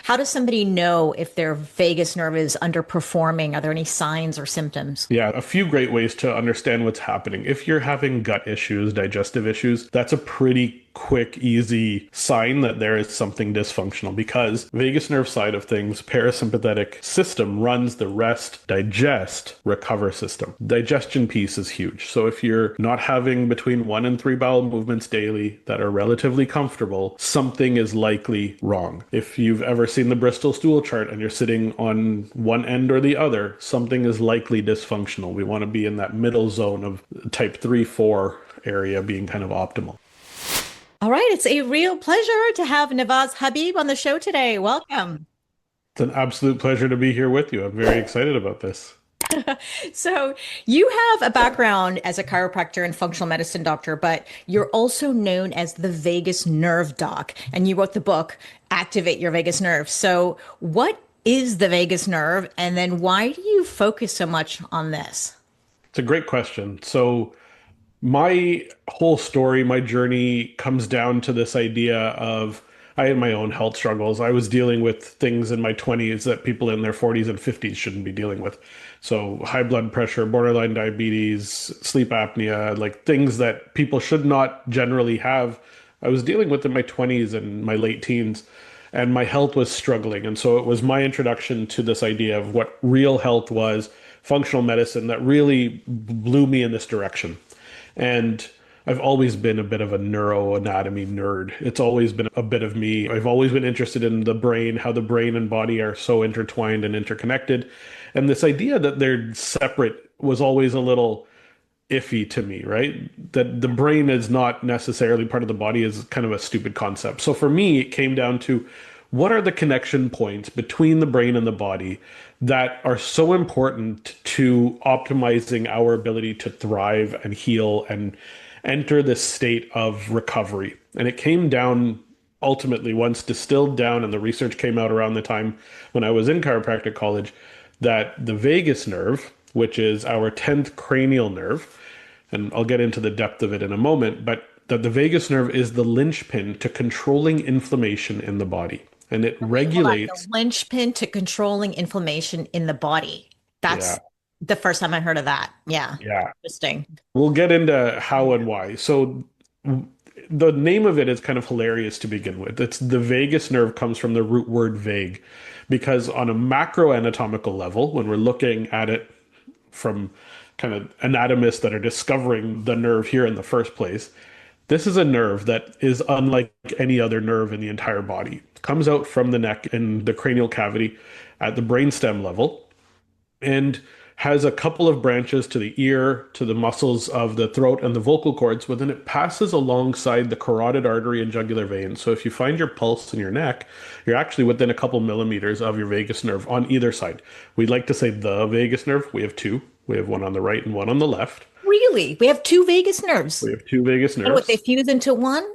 how does somebody know if their vagus nerve is underperforming? Are there any signs or symptoms? Yeah, a few great ways to understand what's happening. If you're having gut issues, digestive issues, that's a pretty quick, easy sign that there is something dysfunctional because vagus nerve side of things, parasympathetic system runs the rest, digest, recover system. Digestion piece is huge. So if you're not having between 1 and 3 bowel movements daily that are relatively comfortable, something is likely wrong. If you've ever seen the Bristol stool chart and you're sitting on one end or the other, something is likely dysfunctional. We want to be in that middle zone of type 3, 4 area being kind of optimal. All right, it's a real pleasure to have Navaz Habib on the show today. Welcome. It's an absolute pleasure to be here with you. I'm very excited about this. So, you have a background as a chiropractor and functional medicine doctor, but you're also known as the vagus nerve doc, and you wrote the book, Activate Your Vagus Nerve. So, what is the vagus nerve, and then why do you focus so much on this? It's a great question. So, my whole story, my journey comes down to this idea of I had my own health struggles. I was dealing with things in my 20s that people in their 40s and 50s shouldn't be dealing with. So, high blood pressure, borderline diabetes, sleep apnea, like things that people should not generally have. I was dealing with in my 20s and my late teens, and my health was struggling. And so, it was my introduction to this idea of what real health was, functional medicine, that really blew me in this direction. And I've always been a bit of a neuroanatomy nerd. It's always been a bit of me. I've always been interested in the brain, how the brain and body are so intertwined and interconnected. And this idea that they're separate was always a little iffy to me, right? That the brain is not necessarily part of the body is kind of a stupid concept. So for me, it came down to what are the connection points between the brain and the body that are so important to optimizing our ability to thrive and heal and enter this state of recovery. And it came down ultimately, once distilled down, and the research came out around the time when I was in chiropractic college, that the vagus nerve, which is our 10th cranial nerve, and I'll get into the depth of it in a moment, but that the vagus nerve is the linchpin to controlling inflammation in the body. And it Okay, hold on. The regulates, linchpin to controlling inflammation in the body. yeah, That's the first time I heard of that. Yeah. yeah. Interesting. We'll get into how and why. So the name of it is kind of hilarious to begin with. It's the vagus nerve comes from the root word vague, because on a macro anatomical level, when we're looking at it from kind of anatomists that are discovering the nerve here in the first place, this is a nerve that is unlike any other nerve in the entire body. It comes out from the neck and the cranial cavity at the brainstem level and has a couple of branches to the ear, to the muscles of the throat and the vocal cords, but then it passes alongside the carotid artery and jugular vein. So if you find your pulse in your neck, you're actually within a couple millimeters of your vagus nerve on either side. We'd like to say the vagus nerve. We have two. We have one on the right and one on the left. Really? We have two vagus nerves. We have two vagus And what, they nerves. fuse into one?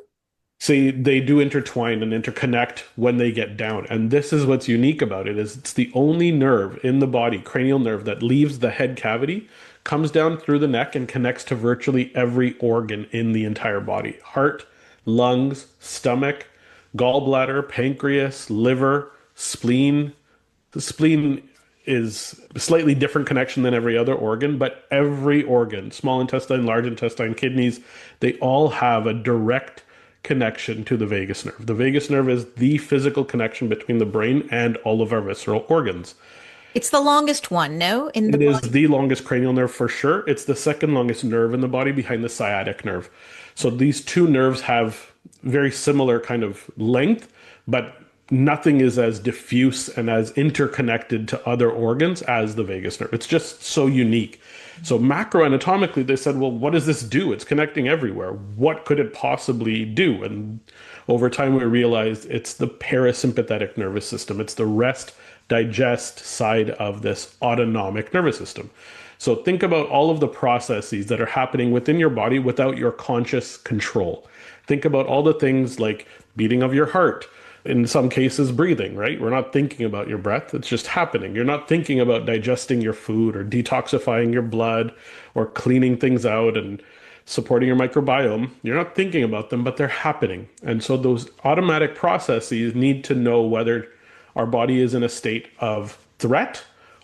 See, they do intertwine and interconnect when they get down. And this is what's unique about it is it's the only nerve in the body, cranial nerve, that leaves the head cavity, comes down through the neck and connects to virtually every organ in the entire body. Heart, lungs, stomach, gallbladder, pancreas, liver, spleen. The spleen is a slightly different connection than every other organ, but every organ, small intestine, large intestine, kidneys, they all have a direct connection to the vagus nerve. The vagus nerve is the physical connection between the brain and all of our visceral organs. It's the longest one, no? In the It is body. the longest cranial nerve for sure. It's the second longest nerve in the body behind the sciatic nerve. So these two nerves have very similar kind of length, but nothing is as diffuse and as interconnected to other organs as the vagus nerve. It's just so unique. So macroanatomically, they said, well, what does this do? It's connecting everywhere. What could it possibly do? And over time, we realized it's the parasympathetic nervous system. It's the rest digest side of this autonomic nervous system. So think about all of the processes that are happening within your body without your conscious control. Think about all the things like beating of your heart, in some cases breathing, right? We're not thinking about your breath, it's just happening. You're not thinking about digesting your food or detoxifying your blood or cleaning things out and supporting your microbiome. You're not thinking about them, but they're happening. And so those automatic processes need to know whether our body is in a state of threat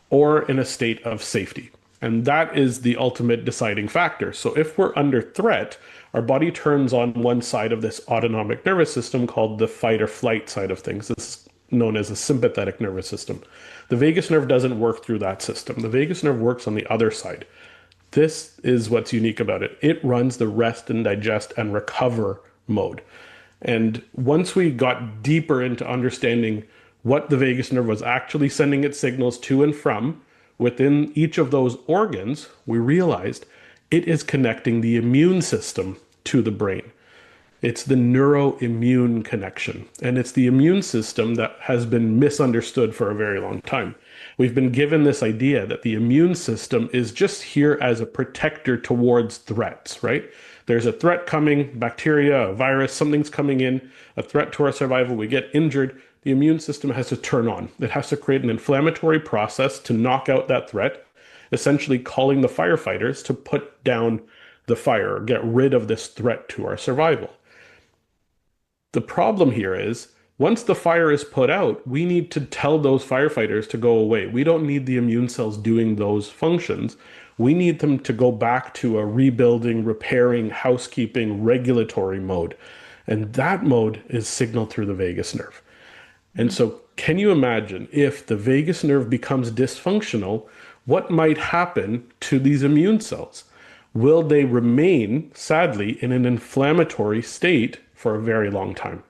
or in a state of safety. And that is the ultimate deciding factor. So if we're under threat, our body turns on one side of this autonomic nervous system called the fight or flight side of things. This is known as the sympathetic nervous system. The vagus nerve doesn't work through that system. The vagus nerve works on the other side. This is what's unique about it. It runs the rest and digest and recover mode. And once we got deeper into understanding what the vagus nerve was actually sending its signals to and from within each of those organs, we realized it is connecting the immune system to the brain. It's the neuroimmune connection, and it's the immune system that has been misunderstood for a very long time. We've been given this idea that the immune system is just here as a protector towards threats, right? There's a threat coming, bacteria, a virus, something's coming in, a threat to our survival, we get injured. The immune system has to turn on. It has to create an inflammatory process to knock out that threat, essentially calling the firefighters to put down the fire, or get rid of this threat to our survival. The problem here is once the fire is put out, we need to tell those firefighters to go away. We don't need the immune cells doing those functions. We need them to go back to a rebuilding, repairing, housekeeping, regulatory mode. And that mode is signaled through the vagus nerve. And so, can you imagine if the vagus nerve becomes dysfunctional, what might happen to these immune cells? Will they remain, sadly, in an inflammatory state for a very long time?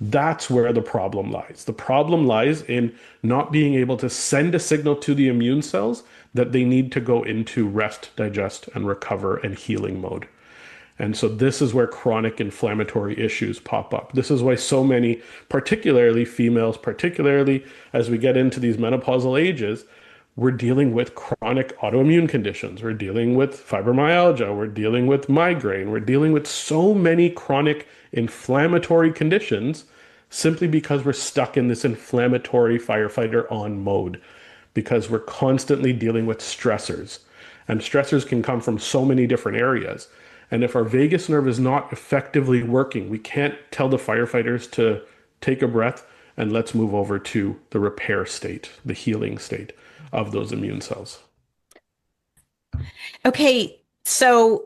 That's where the problem lies. The problem lies in not being able to send a signal to the immune cells that they need to go into rest, digest, and recover and healing mode. And so this is where chronic inflammatory issues pop up. This is why so many, particularly females, particularly as we get into these menopausal ages, we're dealing with chronic autoimmune conditions. We're dealing with fibromyalgia. We're dealing with migraine. We're dealing with so many chronic inflammatory conditions simply because we're stuck in this inflammatory firefighter on mode, because we're constantly dealing with stressors. And stressors can come from so many different areas. And if our vagus nerve is not effectively working, we can't tell the firefighters to take a breath and let's move over to the repair state, the healing state of those immune cells. Okay, so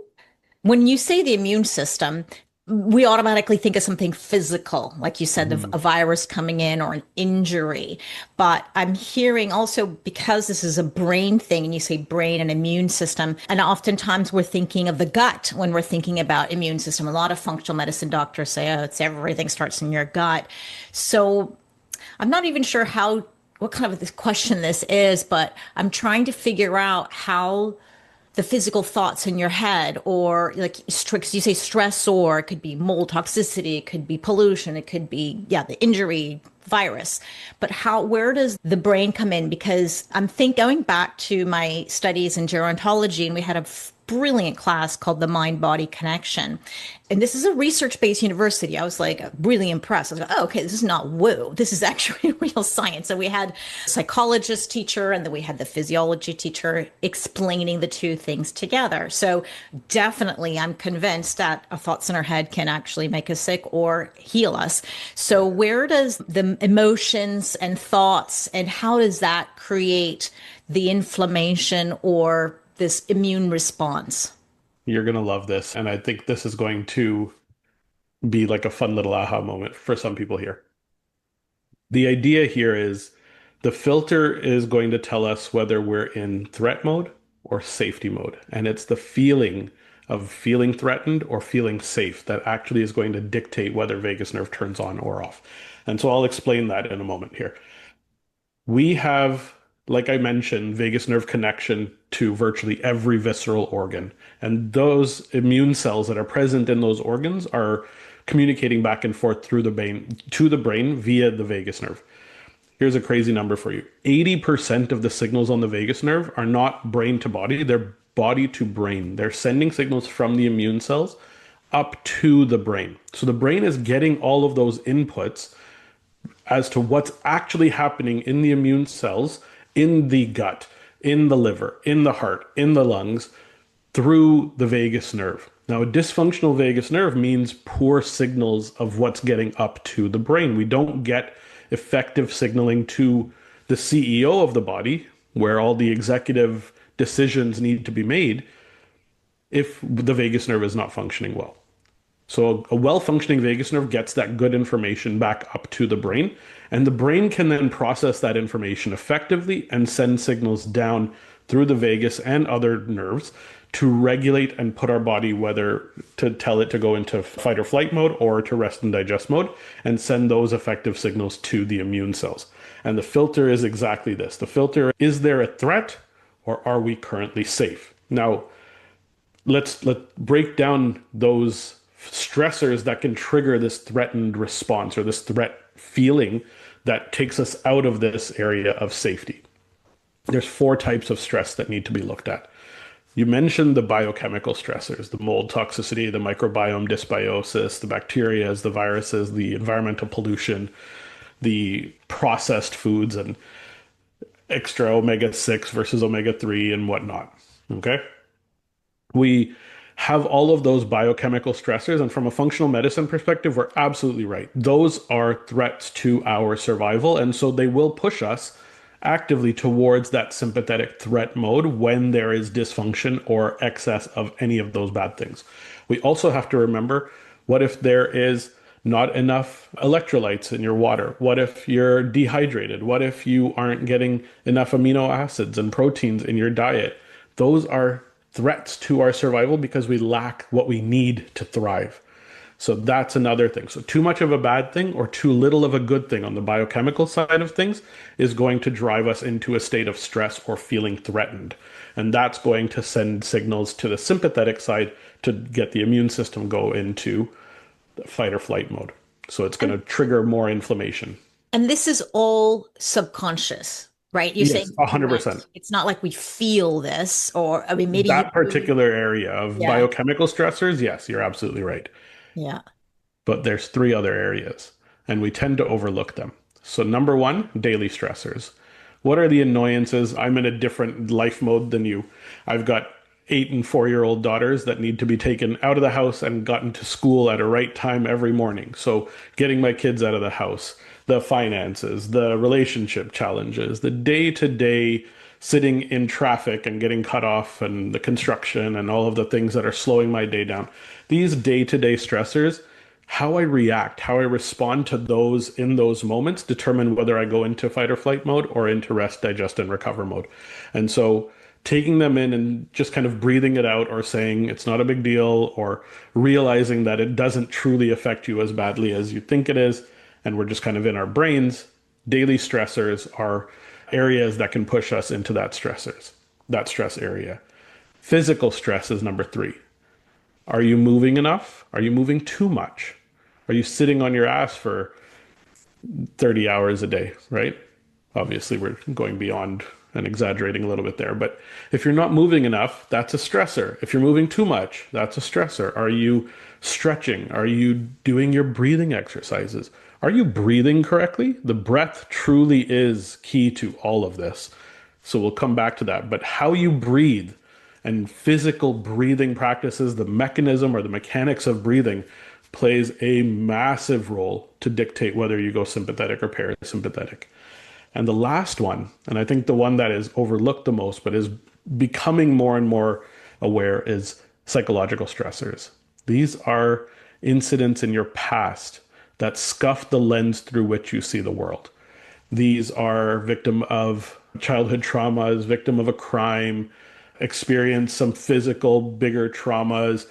when you say the immune system, we automatically think of something physical, like you said, a virus coming in or an injury. But I'm hearing also, because this is a brain thing, and you say brain and immune system, and oftentimes we're thinking of the gut when we're thinking about immune system. A lot of functional medicine doctors say, oh, it's everything starts in your gut. So I'm not even sure what kind of this question this is, but I'm trying to figure out how the physical thoughts in your head, or like you say stressor, it could be mold toxicity, it could be pollution, it could be, yeah, the injury, virus. But where does the brain come in? Because going back to my studies in gerontology, and we had a brilliant class called the mind-body connection. And this is a research-based university. I was like really impressed. I was like, oh, okay, this is not woo. This is actually real science. So we had a psychologist teacher, and then we had the physiology teacher explaining the two things together. So definitely I'm convinced that our thoughts in our head can actually make us sick or heal us. So where does the emotions and thoughts, and how does that create the inflammation or this immune response? You're going to love this. And I think this is going to be like a fun little aha moment for some people here. The idea here is the filter is going to tell us whether we're in threat mode or safety mode. And it's the feeling of feeling threatened or feeling safe that actually is going to dictate whether vagus nerve turns on or off. And so I'll explain that in a moment here. We have, like I mentioned, vagus nerve connection to virtually every visceral organ. And those immune cells that are present in those organs are communicating back and forth through the brain to the brain via the vagus nerve. Here's a crazy number for you. 80% of the signals on the vagus nerve are not brain to body, they're body to brain. They're sending signals from the immune cells up to the brain. So the brain is getting all of those inputs as to what's actually happening in the immune cells, in the gut, in the liver, in the heart, in the lungs, through the vagus nerve. Now, a dysfunctional vagus nerve means poor signals of what's getting up to the brain. We don't get effective signaling to the CEO of the body, where all the executive decisions need to be made, if the vagus nerve is not functioning well. So a well-functioning vagus nerve gets that good information back up to the brain, and the brain can then process that information effectively and send signals down through the vagus and other nerves to regulate and put our body, whether to tell it to go into fight or flight mode or to rest and digest mode, and send those effective signals to the immune cells. And the filter is exactly this. The filter, is there a threat or are we currently safe? Now, let's break down those stressors that can trigger this threatened response or this threat feeling that takes us out of this area of safety. There's four types of stress that need to be looked at. You mentioned the biochemical stressors, the mold toxicity, the microbiome dysbiosis, the bacteria, the viruses, the environmental pollution, the processed foods, and extra omega-6 versus omega-3 and whatnot. Okay? We have all of those biochemical stressors, and from a functional medicine perspective, we're absolutely right. Those are threats to our survival, and so they will push us actively towards that sympathetic threat mode when there is dysfunction or excess of any of those bad things. We also have to remember, what if there is not enough electrolytes in your water? What if you're dehydrated? What if you aren't getting enough amino acids and proteins in your diet? Those are threats to our survival because we lack what we need to thrive. So that's another thing. So too much of a bad thing or too little of a good thing on the biochemical side of things is going to drive us into a state of stress or feeling threatened. And that's going to send signals to the sympathetic side to get the immune system go into fight or flight mode. So it's going to trigger more inflammation. And this is all subconscious, right? You're saying Yes, 100%. it's not like we feel this, or I mean, maybe you That do. particular area of Yeah. biochemical stressors, yes, you're absolutely right. Yeah. But there's three other areas, and we tend to overlook them. So number one, daily stressors. What are the annoyances? I'm in a different life mode than you. I've got 8 and 4-year-old daughters that need to be taken out of the house and gotten to school at a right time every morning. So getting my kids out of the house, the finances, the relationship challenges, the day-to-day sitting in traffic and getting cut off, and the construction and all of the things that are slowing my day down. These day-to-day stressors, how I react, how I respond to those in those moments determine whether I go into fight or flight mode or into rest, digest, and recover mode. And so taking them in and just kind of breathing it out or saying it's not a big deal or realizing that it doesn't truly affect you as badly as you think it is, and we're just kind of in our brains, daily stressors are areas that can push us into that stress area. Physical stress is number three. Are you moving enough? Are you moving too much? Are you sitting on your ass for 30 hours a day, right? Obviously, we're going beyond and exaggerating a little bit there. But if you're not moving enough, that's a stressor. If you're moving too much, that's a stressor. Are you stretching? Are you doing your breathing exercises? Are you breathing correctly? The breath truly is key to all of this. So we'll come back to that. But how you breathe and physical breathing practices, the mechanism or the mechanics of breathing plays a massive role to dictate whether you go sympathetic or parasympathetic. And the last one, and I think the one that is overlooked the most, but is becoming more and more aware, is psychological stressors. These are incidents in your past that scuff the lens through which you see the world. These are victim of childhood traumas, victim of a crime, experience some physical, bigger traumas,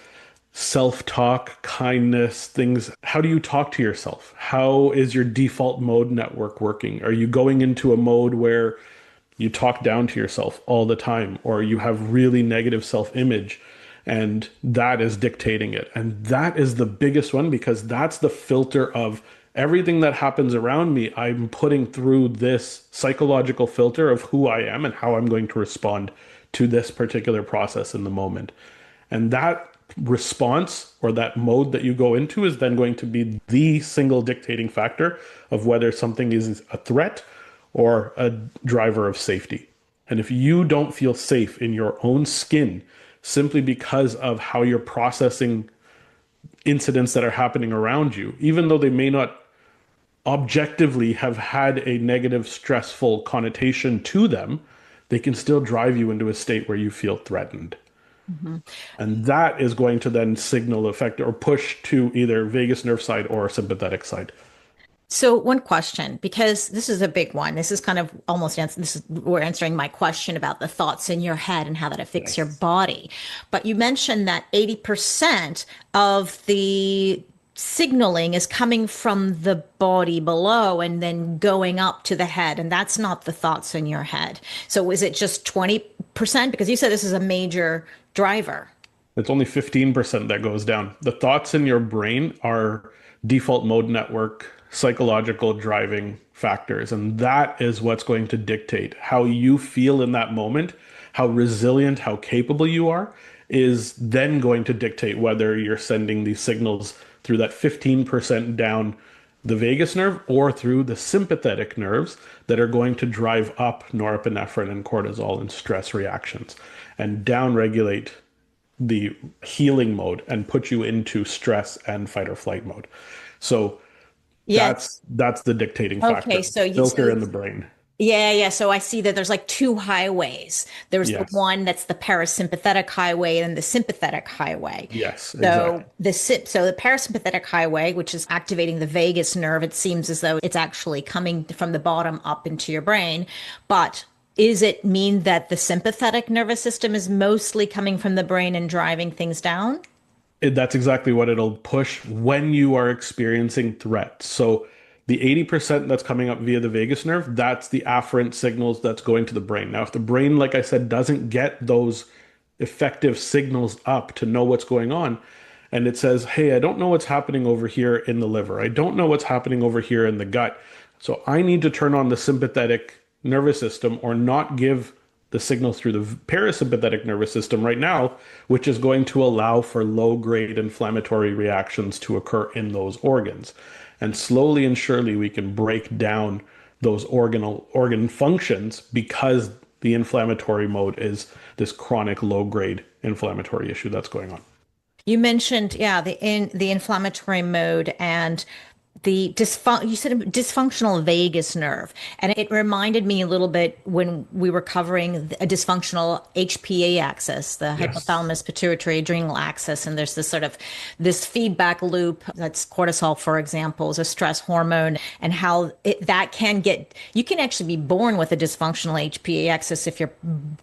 self-talk, kindness, things. How do you talk to yourself? How is your default mode network working? Are you going into a mode where you talk down to yourself all the time, or you have really negative self-image, and that is dictating it? And that is the biggest one, because that's the filter of everything that happens around me. I'm putting through this psychological filter of who I am and how I'm going to respond to this particular process in the moment. And that response or that mode that you go into is then going to be the single dictating factor of whether something is a threat or a driver of safety. And if you don't feel safe in your own skin simply because of how you're processing incidents that are happening around you, even though they may not objectively have had a negative, stressful connotation to them, they can still drive you into a state where you feel threatened. Mhm. And that is going to then signal effect or push to either vagus nerve side or sympathetic side. So one question, because this is a big one. This is kind of almost this is we're answering my question about the thoughts in your head and how that affects your Yes. body. But you mentioned that 80% of the signaling is coming from the body below and then going up to the head, and that's not the thoughts in your head. So is it just 20%? Because you said this is a major driver. It's only 15% that goes down. The thoughts in your brain are default mode network, psychological driving factors. And that is what's going to dictate how you feel in that moment, how resilient, how capable you are, is then going to dictate whether you're sending these signals through that 15% down the vagus nerve or through the sympathetic nerves that are going to drive up norepinephrine and cortisol and stress reactions and downregulate the healing mode and put you into stress and fight or flight mode. So Yes. that's the dictating factor. Okay. So you Filter so in the brain. yeah. So I see that there's like two highways. There's the Yes. one that's the parasympathetic highway and the sympathetic highway. Yes, So exactly. the parasympathetic highway, which is activating the vagus nerve, it seems as though it's actually coming from the bottom up into your brain. But is it mean that the sympathetic nervous system is mostly coming from the brain and driving things down? That's exactly what it'll push when you are experiencing threats. So the 80% that's coming up via the vagus nerve, that's the afferent signals that's going to the brain. Now, if the brain, like I said, doesn't get those effective signals up to know what's going on, and it says, hey, I don't know what's happening over here in the liver. I don't know what's happening over here in the gut. So I need to turn on the sympathetic nervous system or not give the signals through the parasympathetic nervous system right now, which is going to allow for low grade inflammatory reactions to occur in those organs. And slowly and surely, we can break down those organ functions because the inflammatory mode is this chronic low grade inflammatory issue that's going on. You mentioned, yeah, the inflammatory mode and you said dysfunctional vagus nerve, and it reminded me a little bit when we were covering a dysfunctional HPA axis, the Yes, hypothalamus pituitary adrenal axis, and there's this feedback loop. That's cortisol, for example, is a stress hormone, and how that can get you can actually be born with a dysfunctional HPA axis if your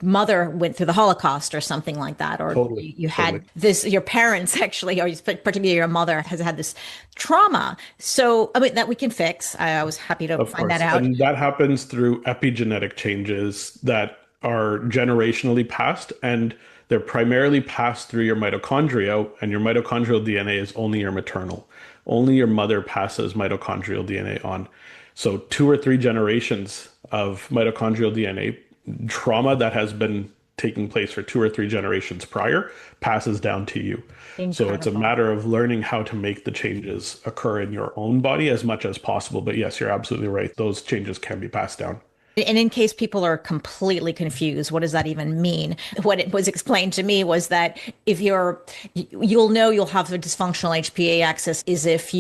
mother went through the Holocaust or something like that, or totally, you totally. had this, your parents actually, or particularly your mother has had this trauma. So, I mean, that we can fix. I was happy to Of find that course. out. And that happens through epigenetic changes that are generationally passed, and they're primarily passed through your mitochondria, and your mitochondrial DNA is only your maternal. Only your mother passes mitochondrial DNA on. So, two or three generations of mitochondrial DNA trauma that has been taking place for two or three generations prior passes down to you. So it's a Incredible. matter of learning how to make the changes occur in your own body as much as possible. But yes, you're absolutely right. Those changes can be passed down. And in case people are completely confused, what does that even mean? What it was explained to me was that if you'll know you'll have a dysfunctional HPA axis is if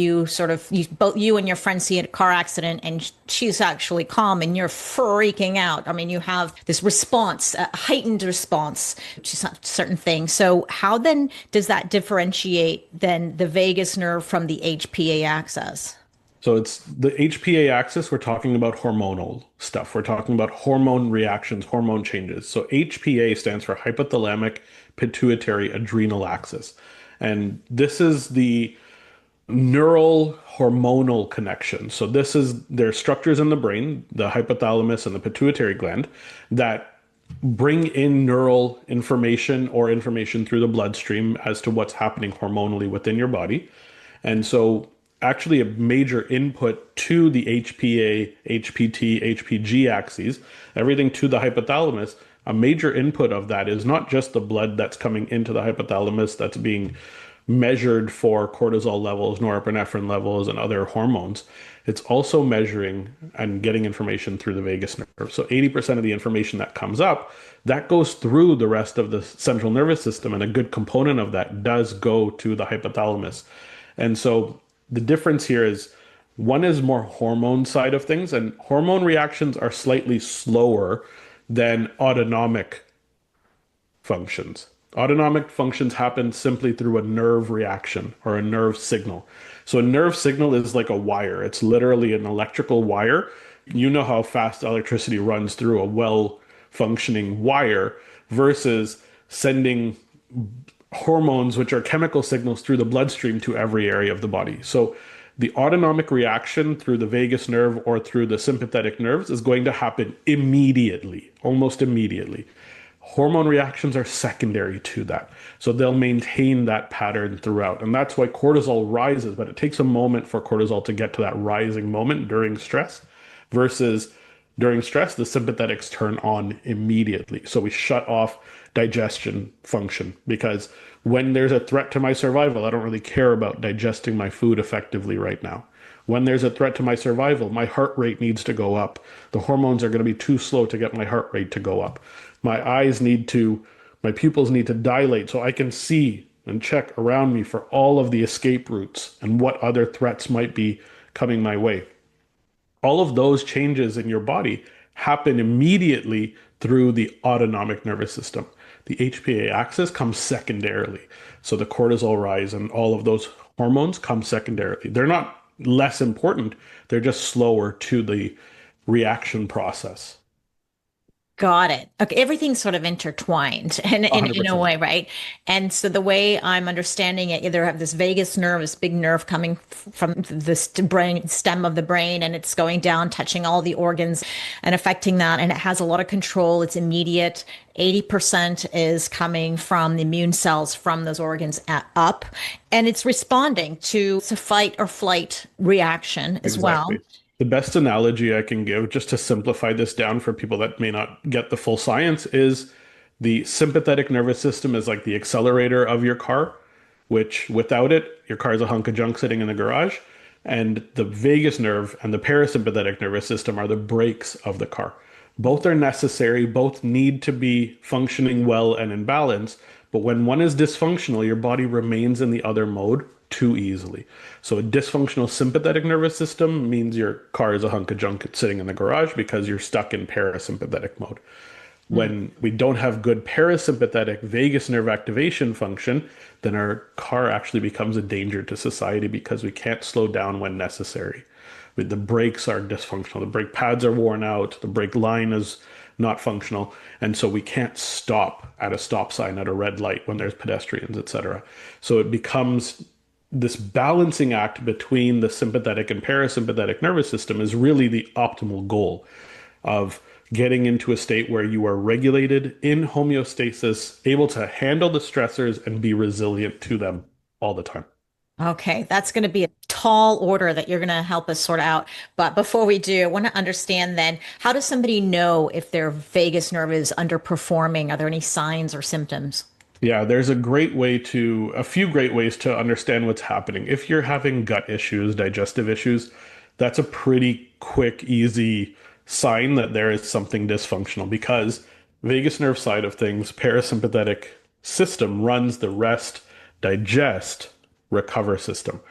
both you and your friend see a car accident and she's actually calm and you're freaking out. I mean, you have this response, a heightened response to certain things. So how then does that differentiate then the vagus nerve from the HPA axis? So it's the HPA axis. We're talking about hormonal stuff. We're talking about hormone reactions, hormone changes. So HPA stands for hypothalamic pituitary adrenal axis. And this is the neural hormonal connection. So this is there's structures in the brain, the hypothalamus and the pituitary gland, that bring in neural information or information through the bloodstream as to what's happening hormonally within your body. And so actually a major input to the HPA, HPT, HPG axes, everything to the hypothalamus, a major input of that is not just the blood that's coming into the hypothalamus that's being measured for cortisol levels, norepinephrine levels, and other hormones. It's also measuring and getting information through the vagus nerve. So 80% of the information that comes up, that goes through the rest of the central nervous system, and a good component of that does go to the hypothalamus. And so the difference here is One is more hormone side of things, and hormone reactions are slightly slower than autonomic functions. Autonomic functions happen simply through a nerve reaction or a nerve signal. So a nerve signal is like a wire. It's literally an electrical wire. You know how fast electricity runs through a well-functioning wire versus sending hormones, which are chemical signals through the bloodstream to every area of the body. So the autonomic reaction through the vagus nerve or through the sympathetic nerves is going to happen immediately, almost immediately. Hormone reactions are secondary to that. So they'll maintain that pattern throughout. And that's why cortisol rises, but it takes a moment for cortisol to get to that rising moment during stress versus during stress, the sympathetics turn on immediately. So we shut off digestion function because when there's a threat to my survival, I don't really care about digesting my food effectively right now. When there's a threat to my survival, my heart rate needs to go up. The hormones are going to be too slow to get my heart rate to go up. My pupils need to dilate so I can see and check around me for all of the escape routes and what other threats might be coming my way. All of those changes in your body happen immediately through the autonomic nervous system. The HPA axis comes secondarily. So the cortisol rise and all of those hormones come secondarily. They're not less important, they're just slower to the reaction process. Got it. Okay, everything's sort of intertwined and in a 100%. way, right? And so the way I'm understanding it, either have this vagus nerve, this big nerve coming from this brain stem of the brain, and it's going down, touching all the organs and affecting that. And it has a lot of control. It's immediate. 80% is coming from the immune cells from those organs up, and it's responding to fight or flight reaction as well. Exactly. The best analogy I can give, just to simplify this down for people that may not get the full science, is the sympathetic nervous system is like the accelerator of your car, which without it, your car is a hunk of junk sitting in the garage. And the vagus nerve and the parasympathetic nervous system are the brakes of the car. Both are necessary, both need to be functioning well and in balance. But when one is dysfunctional, your body remains in the other mode too easily. So a dysfunctional sympathetic nervous system means your car is a hunk of junk sitting in the garage because you're stuck in parasympathetic mode. When we don't have good parasympathetic vagus nerve activation function, then our car actually becomes a danger to society because we can't slow down when necessary. The brakes are dysfunctional, the brake pads are worn out, the brake line is not functional, and so we can't stop at a stop sign at a red light when there's pedestrians, etc. So it becomes this balancing act between the sympathetic and parasympathetic nervous system is really the optimal goal of getting into a state where you are regulated in homeostasis, able to handle the stressors and be resilient to them all the time. Okay, that's going to be a tall order that you're going to help us sort out. But before we do, I want to understand then, how does somebody know if their vagus nerve is underperforming? Are there any signs or symptoms? Yeah, there's a few great ways to understand what's happening. If you're having gut issues, digestive issues, that's a pretty quick, easy sign that there is something dysfunctional because vagus nerve side of things, parasympathetic system runs the rest, digest, recover system.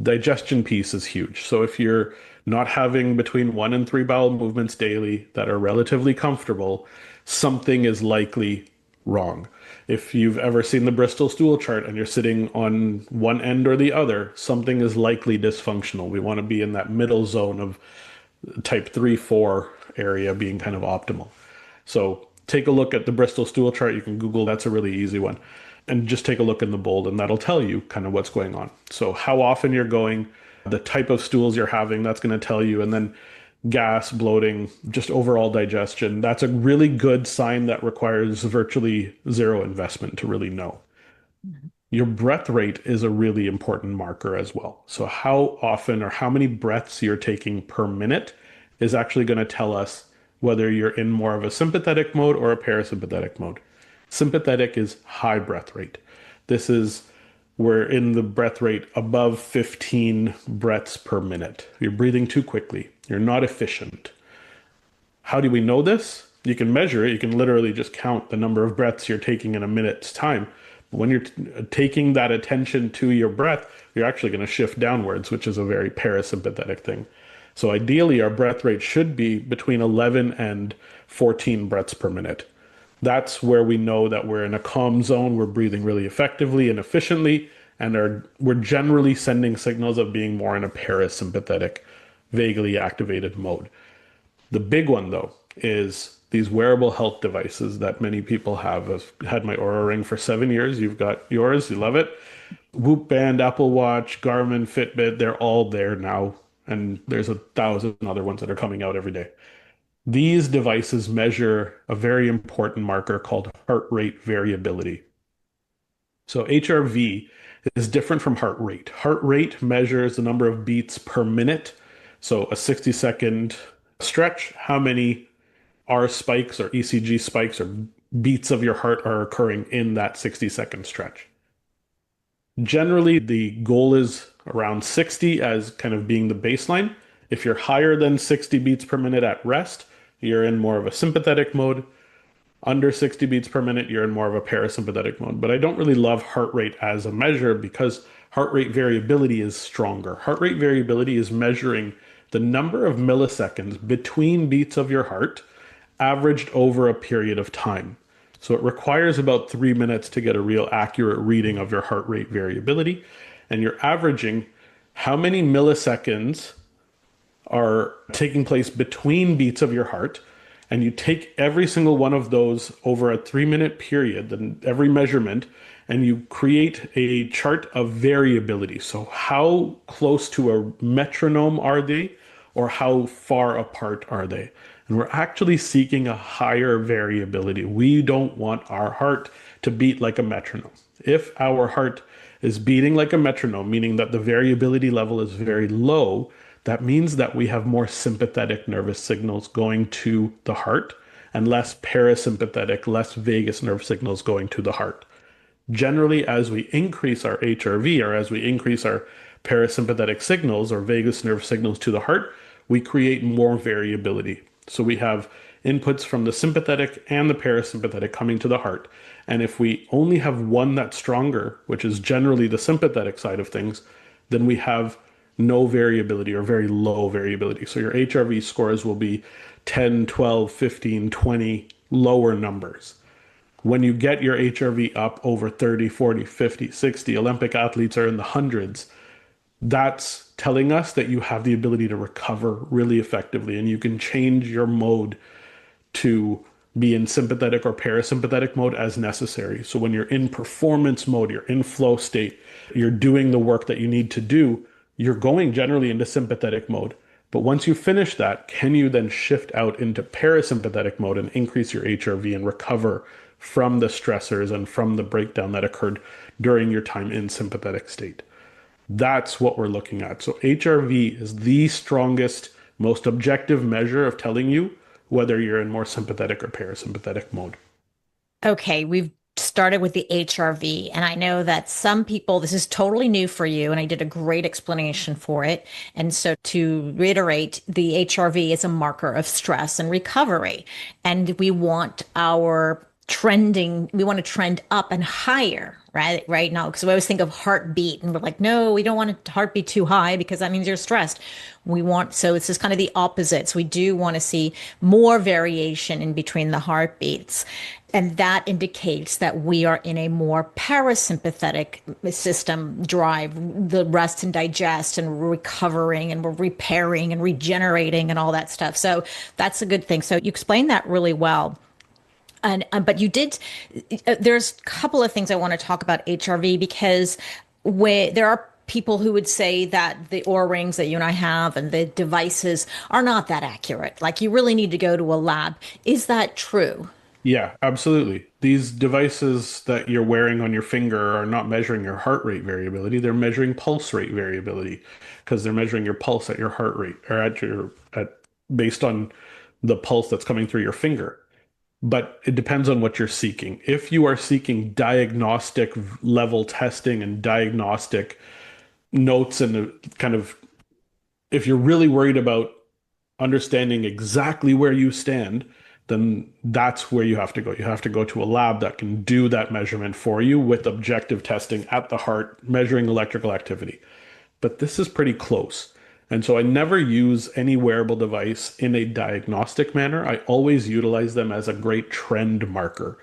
Digestion piece is huge. So if you're not having between 1 and 3 bowel movements daily that are relatively comfortable, something is likely wrong. If you've ever seen the Bristol stool chart and you're sitting on one end or the other, something is likely dysfunctional. We want to be in that middle zone of type 3, 4 area being kind of optimal. So take a look at the Bristol stool chart. You can Google, that's a really easy one. And just take a look in the bold, and that'll tell you kind of what's going on. So how often you're going, the type of stools you're having, that's going to tell you. And then gas, bloating, just overall digestion. That's a really good sign that requires virtually zero investment to really know. Your breath rate is a really important marker as well. So how often or how many breaths you're taking per minute is actually going to tell us whether you're in more of a sympathetic mode or a parasympathetic mode. Sympathetic is high breath rate. This is we're in the breath rate above 15 breaths per minute. You're breathing too quickly. You're not efficient. How do we know this? You can measure it. You can literally just count the number of breaths you're taking in a minute's time. When you're taking that attention to your breath, you're actually going to shift downwards, which is a very parasympathetic thing. So ideally, our breath rate should be between 11 and 14 breaths per minute. That's where we know that we're in a calm zone, we're breathing really effectively and efficiently, and we're generally sending signals of being more in a parasympathetic, vaguely activated mode. The big one, though, is these wearable health devices that many people have. I've had my Aura Ring for 7 years. You've got yours, you love it. Whoop Band, Apple Watch, Garmin, Fitbit, they're all there now. And there's 1,000 other ones that are coming out every day. These devices measure a very important marker called heart rate variability. So HRV is different from heart rate. Heart rate measures the number of beats per minute. So a 60-second stretch, how many R spikes or ECG spikes or beats of your heart are occurring in that 60-second stretch. Generally, the goal is around 60 as kind of being the baseline. If you're higher than 60 beats per minute at rest, you're in more of a sympathetic mode. Under 60 beats per minute, you're in more of a parasympathetic mode. But I don't really love heart rate as a measure because heart rate variability is stronger. Heart rate variability is measuring the number of milliseconds between beats of your heart averaged over a period of time. So it requires about 3 minutes to get a real accurate reading of your heart rate variability. And you're averaging how many milliseconds are taking place between beats of your heart. And you take every single one of those over a 3 minute period, then every measurement, and you create a chart of variability. So how close to a metronome are they, or how far apart are they? And we're actually seeking a higher variability. We don't want our heart to beat like a metronome. If our heart is beating like a metronome, meaning that the variability level is very low, that means that we have more sympathetic nervous signals going to the heart and less parasympathetic, less vagus nerve signals going to the heart. Generally, as we increase our HRV or as we increase our parasympathetic signals or vagus nerve signals to the heart, we create more variability. So we have inputs from the sympathetic and the parasympathetic coming to the heart. And if we only have one that's stronger, which is generally the sympathetic side of things, then we have no variability or very low variability. So your HRV scores will be 10, 12, 15, 20 lower numbers. When you get your HRV up over 30, 40, 50, 60, Olympic athletes are in the hundreds. That's telling us that you have the ability to recover really effectively and you can change your mode to be in sympathetic or parasympathetic mode as necessary. So when you're in performance mode, you're in flow state, you're doing the work that you need to do, you're going generally into sympathetic mode. But once you finish that, can you then shift out into parasympathetic mode and increase your HRV and recover from the stressors and from the breakdown that occurred during your time in sympathetic state? That's what we're looking at. So HRV is the strongest, most objective measure of telling you whether you're in more sympathetic or parasympathetic mode. Okay, we've started with the HRV, and I know that some people, this is totally new for you, and I did a great explanation for it. And so, to reiterate, the HRV is a marker of stress and recovery, and we want we want to trend up and higher, right now, because we always think of heartbeat and we're like, no, we don't want a heartbeat too high because that means you're stressed. So it's just kind of the opposite. So we do want to see more variation in between the heartbeats. And that indicates that we are in a more parasympathetic system drive, the rest and digest and we're recovering and we're repairing and regenerating and all that stuff. So that's a good thing. So you explained that really well. And but you did. There's a couple of things I want to talk about HRV because there are people who would say that the Oura rings that you and I have and the devices are not that accurate. Like you really need to go to a lab. Is that true? Yeah, absolutely. These devices that you're wearing on your finger are not measuring your heart rate variability. They're measuring pulse rate variability because they're measuring your pulse at your heart rate or based on the pulse that's coming through your finger. But it depends on what you're seeking. If you are seeking diagnostic level testing and diagnostic notes and kind of, if you're really worried about understanding exactly where you stand, then that's where you have to go. You have to go to a lab that can do that measurement for you with objective testing at the heart, measuring electrical activity. But this is pretty close. And so I never use any wearable device in a diagnostic manner. I always utilize them as a great trend marker.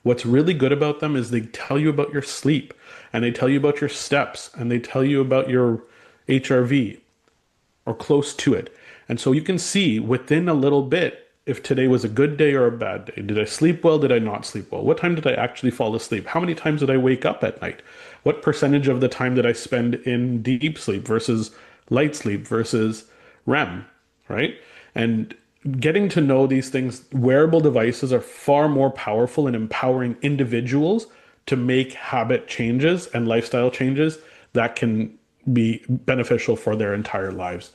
What's really good about them is they tell you about your sleep and they tell you about your steps and they tell you about your HRV or close to it. And so you can see within a little bit if today was a good day or a bad day. Did I sleep well? Did I not sleep well? What time did I actually fall asleep? How many times did I wake up at night? What percentage of the time did I spend in deep sleep versus light sleep versus REM, right? And getting to know these things, wearable devices are far more powerful in empowering individuals to make habit changes and lifestyle changes that can be beneficial for their entire lives.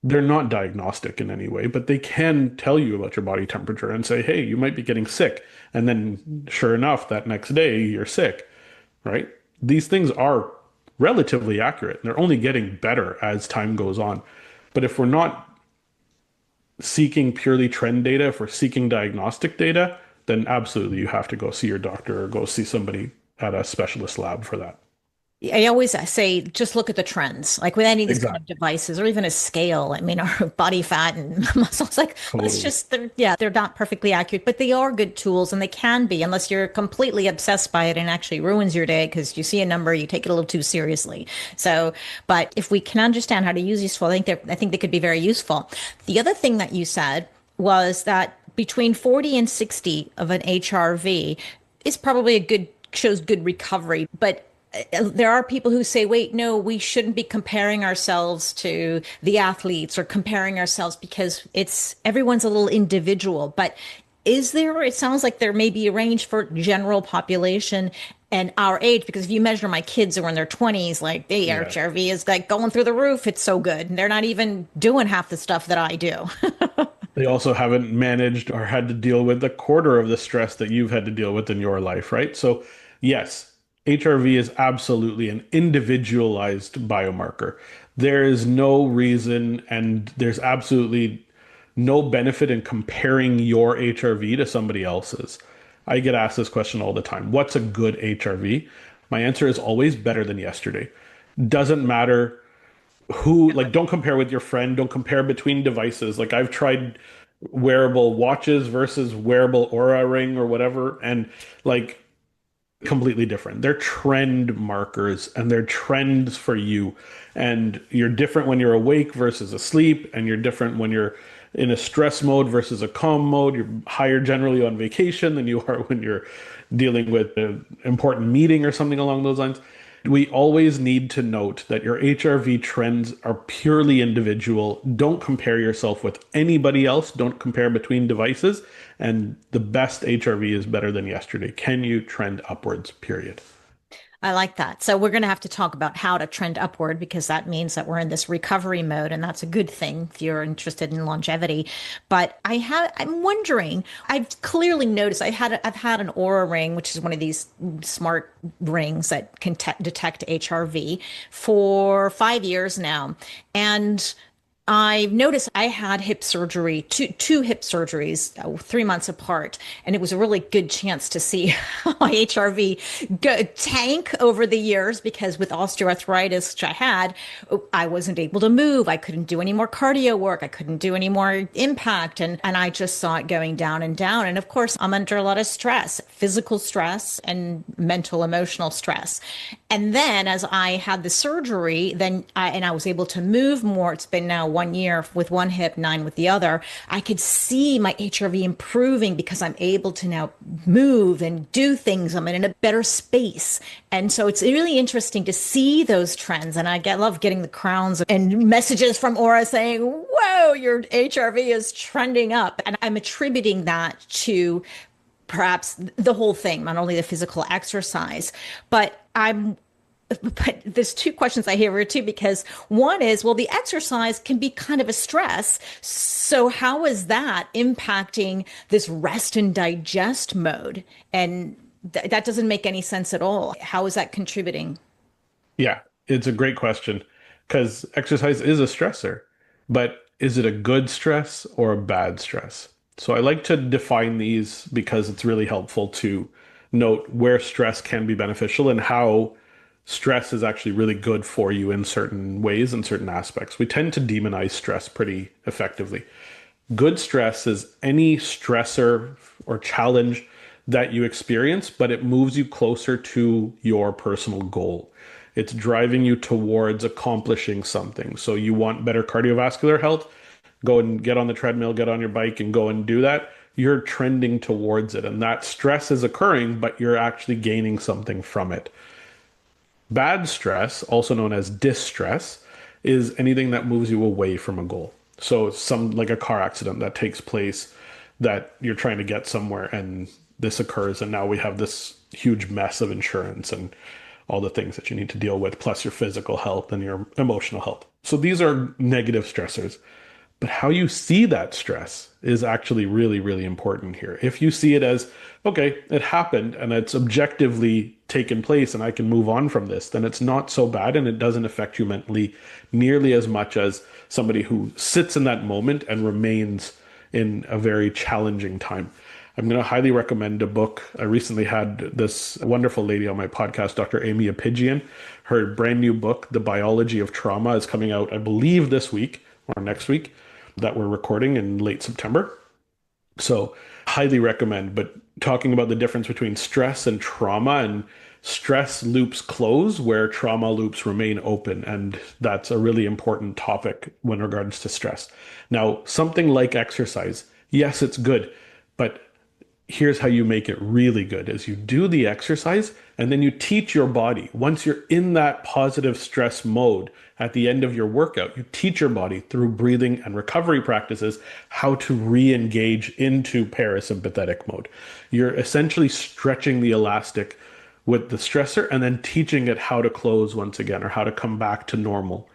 They're not diagnostic in any way, but they can tell you about your body temperature and say, hey, you might be getting sick. And then, sure enough, that next day you're sick, right? These things are relatively accurate. They're only getting better as time goes on. But if we're not seeking purely trend data, if we're seeking diagnostic data, then absolutely you have to go see your doctor or go see somebody at a specialist lab for that. I always say, just look at the trends. Like with any of these kind of Exactly. devices, or even a scale. I mean, our body fat and muscles. Like, let's Totally. just, yeah, they're not perfectly accurate, but they are good tools, and they can be, unless you're completely obsessed by it and actually ruins your day because you see a number, you take it a little too seriously. So, but if we can understand how to use these tools, I think they could be very useful. The other thing that you said was that between 40 and 60 of an HRV is probably a good shows good recovery, but there are people who say, wait, no, we shouldn't be comparing ourselves to the athletes or comparing ourselves because it's everyone's a little individual. But is there, it sounds like there may be a range for general population and our age, because if you measure my kids who are in their 20s, like the Yeah. HRV is like going through the roof. It's so good. And they're not even doing half the stuff that I do. They also haven't managed or had to deal with a quarter of the stress that you've had to deal with in your life, right? So, yes, HRV is absolutely an individualized biomarker. There is no reason and there's absolutely no benefit in comparing your HRV to somebody else's. I get asked this question all the time. What's a good HRV? My answer is always better than yesterday. Doesn't matter who, like, don't compare with your friend, don't compare between devices. Like, I've tried wearable watches versus wearable aura ring or whatever, and like completely different. They're trend markers and they're trends for you. And you're different when you're awake versus asleep, and you're different when you're in a stress mode versus a calm mode. You're higher generally on vacation than you are when you're dealing with an important meeting or something along those lines. We always need to note that your HRV trends are purely individual. Don't compare yourself with anybody else. Don't compare between devices. And the best HRV is better than yesterday. Can you trend upwards? Period. I like that. So we're going to have to talk about how to trend upward because that means that we're in this recovery mode, and that's a good thing if you're interested in longevity. But I'm wondering, I've clearly noticed I've had an Aura ring, which is one of these smart rings that can detect HRV for 5 years now. And I've noticed I had hip surgery, two hip surgeries, 3 months apart, and it was a really good chance to see my HRV tank over the years because with osteoarthritis, which I had, I wasn't able to move. I couldn't do any more cardio work. I couldn't do any more impact, and I just saw it going down and down. And of course, I'm under a lot of stress, physical stress and mental, emotional stress. And then as I had the surgery, I was able to move more. It's been now 1 year with one hip, 9 with the other. I could see my HRV improving because I'm able to now move and do things. I'm in a better space. And so it's really interesting to see those trends. And love getting the crowns and messages from Aura saying, whoa, your HRV is trending up. And I'm attributing that to perhaps the whole thing, not only the physical exercise, but there's two questions I hear here too, because one is, well, the exercise can be kind of a stress. So how is that impacting this rest and digest mode? And that doesn't make any sense at all. How is that contributing? Yeah, it's a great question because exercise is a stressor, but is it a good stress or a bad stress? So I like to define these because it's really helpful to note where stress can be beneficial and how stress is actually really good for you in certain ways and certain aspects. We tend to demonize stress pretty effectively. Good stress is any stressor or challenge that you experience, but it moves you closer to your personal goal. It's driving you towards accomplishing something. So you want better cardiovascular health, go and get on the treadmill, get on your bike and go and do that. You're trending towards it. And that stress is occurring, but you're actually gaining something from it. Bad stress, also known as distress, is anything that moves you away from a goal. So some like a car accident that takes place that you're trying to get somewhere and this occurs and now we have this huge mess of insurance and all the things that you need to deal with, plus your physical health and your emotional health. So these are negative stressors. But how you see that stress is actually really, really important here. If you see it as, okay, it happened and it's objectively taken place and I can move on from this, then it's not so bad and it doesn't affect you mentally nearly as much as somebody who sits in that moment and remains in a very challenging time. I'm going to highly recommend a book. I recently had this wonderful lady on my podcast, Dr. Amy Apigian. Her brand new book, The Biology of Trauma, is coming out, I believe, this week or next week that we're recording in late September. So, highly recommend. But talking about the difference between stress and trauma, and stress loops close where trauma loops remain open. And that's a really important topic when regards to stress. Now, something like exercise, yes, it's good, but here's how you make it really good is you do the exercise and then you teach your body once you're in that positive stress mode at the end of your workout, you teach your body through breathing and recovery practices how to re-engage into parasympathetic mode. You're essentially stretching the elastic with the stressor and then teaching it how to close once again or how to come back to normal.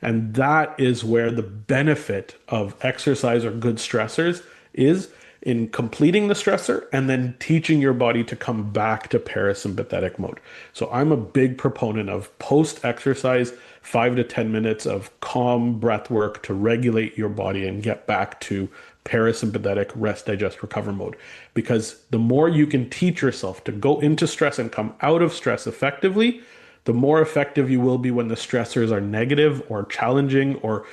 And that is where the benefit of exercise or good stressors is in completing the stressor and then teaching your body to come back to parasympathetic mode. So I'm a big proponent of post exercise, 5 to 10 minutes of calm breath work to regulate your body and get back to parasympathetic rest, digest, recover mode. Because the more you can teach yourself to go into stress and come out of stress effectively, the more effective you will be when the stressors are negative or challenging or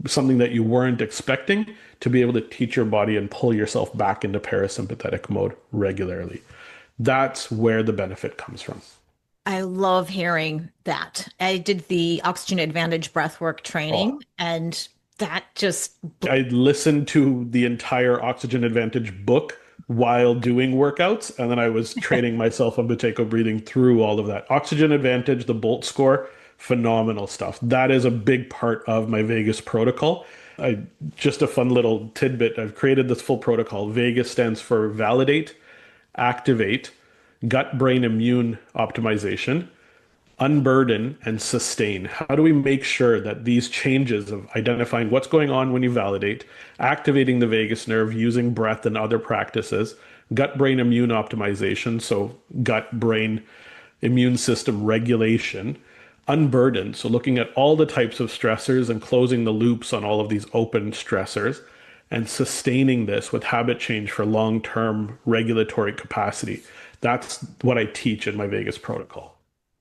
something that you weren't expecting, to be able to teach your body and pull yourself back into parasympathetic mode regularly. That's where the benefit comes from. I love hearing that. I did the oxygen advantage breathwork Oh, training, and that just, I listened to the entire Oxygen Advantage book while doing workouts, and then I was training myself on Buteyko breathing through all of that. Oxygen Advantage, the Bolt score, phenomenal stuff. That is a big part of my Vegas protocol. I just a fun little tidbit. I've created this full protocol. Vegas stands for validate, activate, gut brain immune optimization, unburden, and sustain. How do we make sure that these changes of identifying what's going on when you validate, activating the vagus nerve using breath and other practices, gut brain immune optimization, so gut brain immune system regulation, unburden, so looking at all the types of stressors and closing the loops on all of these open stressors, and sustaining this with habit change for long term regulatory capacity. That's what I teach in my Vegas protocol.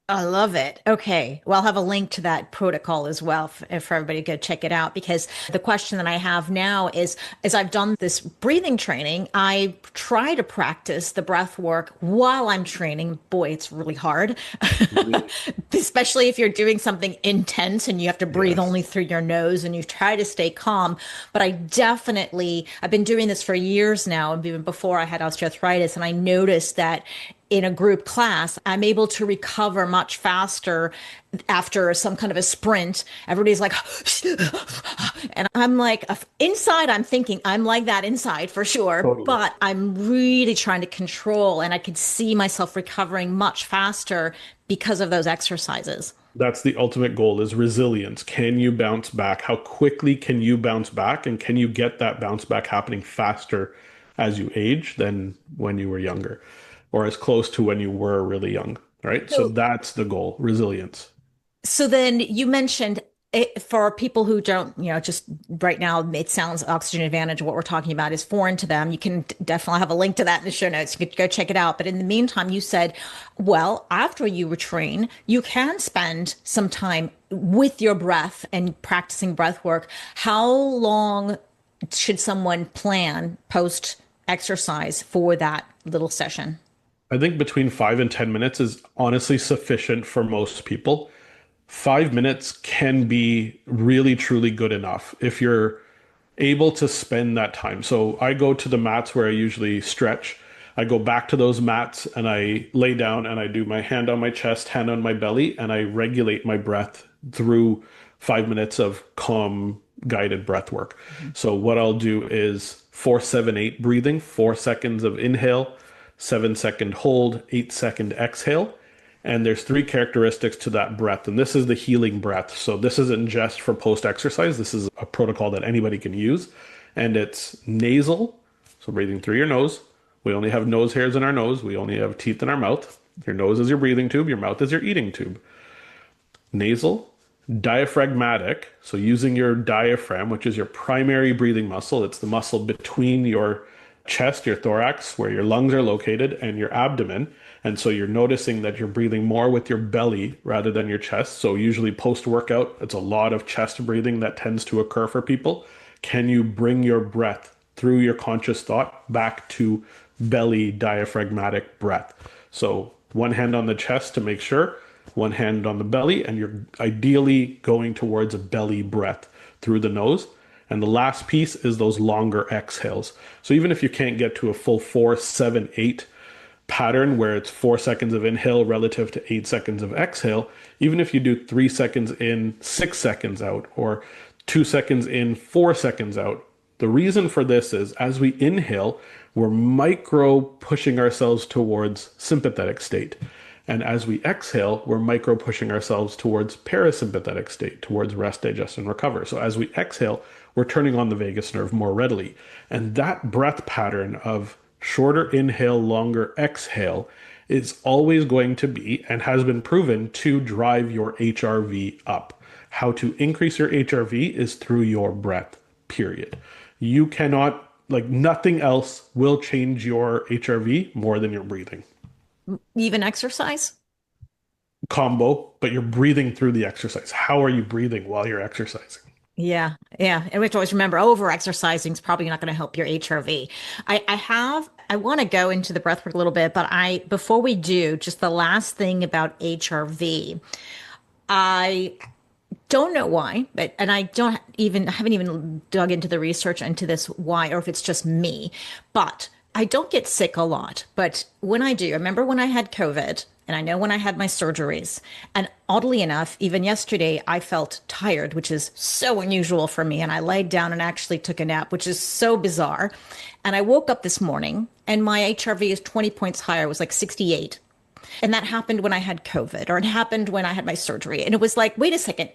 I love it. Okay. Well, I'll have a link to that protocol as well for everybody to go check it out. Because the question that I have now is, as I've done this breathing training, I try to practice the breath work while I'm training. Boy, it's really hard, Really? especially if you're doing something intense and you have to breathe Yes. only through your nose and you try to stay calm. But I've been doing this for years now, and even before I had osteoarthritis, and I noticed that in a group class, I'm able to recover much faster after some kind of a sprint. Everybody's like, and I'm like, inside, I'm thinking I'm like that inside for sure, Totally. but I'm really trying to control, and I could see myself recovering much faster because of those exercises. That's the ultimate goal is resilience. Can you bounce back? How quickly can you bounce back? And can you get that bounce back happening faster as you age than when you were younger or as close to when you were really young, right? So So, that's the goal, resilience. so then you mentioned For people who don't, just right now, it sounds Oxygen Advantage, what we're talking about is foreign to them. You can definitely have a link to that in the show notes. You could go check it out. But in the meantime, you said, well, after you retrain, you can spend some time with your breath and practicing breath work. How long should someone plan post exercise for that little session? I think between 5 and 10 minutes is honestly sufficient for most people. 5 minutes can be really, truly good enough if you're able to spend that time. So I go to the mats where I usually stretch. I go back to those mats and I lay down and I do my hand on my chest, hand on my belly, and I regulate my breath through 5 minutes of calm, guided breath work. So what I'll do is 4-7-8 breathing, 4 seconds of inhale, 7 second hold, 8 second exhale. And there's three characteristics to that breath. And this is the healing breath. So this isn't just for post exercise. This is a protocol that anybody can use. And it's nasal. So breathing through your nose. We only have nose hairs in our nose. We only have teeth in our mouth. Your nose is your breathing tube. Your mouth is your eating tube. Nasal, diaphragmatic. So using your diaphragm, which is your primary breathing muscle. It's the muscle between your chest, your thorax, where your lungs are located, and your abdomen. And so you're noticing that you're breathing more with your belly rather than your chest. So usually post workout, it's a lot of chest breathing that tends to occur for people. Can you bring your breath through your conscious thought back to belly diaphragmatic breath? So one hand on the chest to make sure, one hand on the belly, and you're ideally going towards a belly breath through the nose. And the last piece is those longer exhales. So even if you can't get to a full 4-7-8 pattern where it's 4 seconds of inhale relative to 8 seconds of exhale, even if you do 3 seconds in, 6 seconds out, or 2 seconds in, 4 seconds out, the reason for this is as we inhale, we're micro pushing ourselves towards sympathetic state. And as we exhale, we're micro pushing ourselves towards parasympathetic state, towards rest, digest, and recover. So as we exhale, we're turning on the vagus nerve more readily. And that breath pattern of shorter inhale, longer exhale is always going to be and has been proven to drive your HRV up. How to increase your HRV is through your breath, period. You cannot, like nothing else will change your HRV more than your breathing. Even exercise? Combo, but you're breathing through the exercise. How are you breathing while you're exercising? Yeah, yeah. And we have to always remember over exercising is probably not going to help your HRV. I want to go into the breath work a little bit, but before we do, just the last thing about HRV, I don't know why, and I haven't even dug into the research into this why, or if it's just me, but I don't get sick a lot. But when I do, I remember when I had COVID, and I know when I had my surgeries, and oddly enough, even yesterday, I felt tired, which is so unusual for me. And I laid down and actually took a nap, which is so bizarre. And I woke up this morning and my HRV is 20 points higher. It was like 68. And that happened when I had COVID, or it happened when I had my surgery. And it was like, wait a second,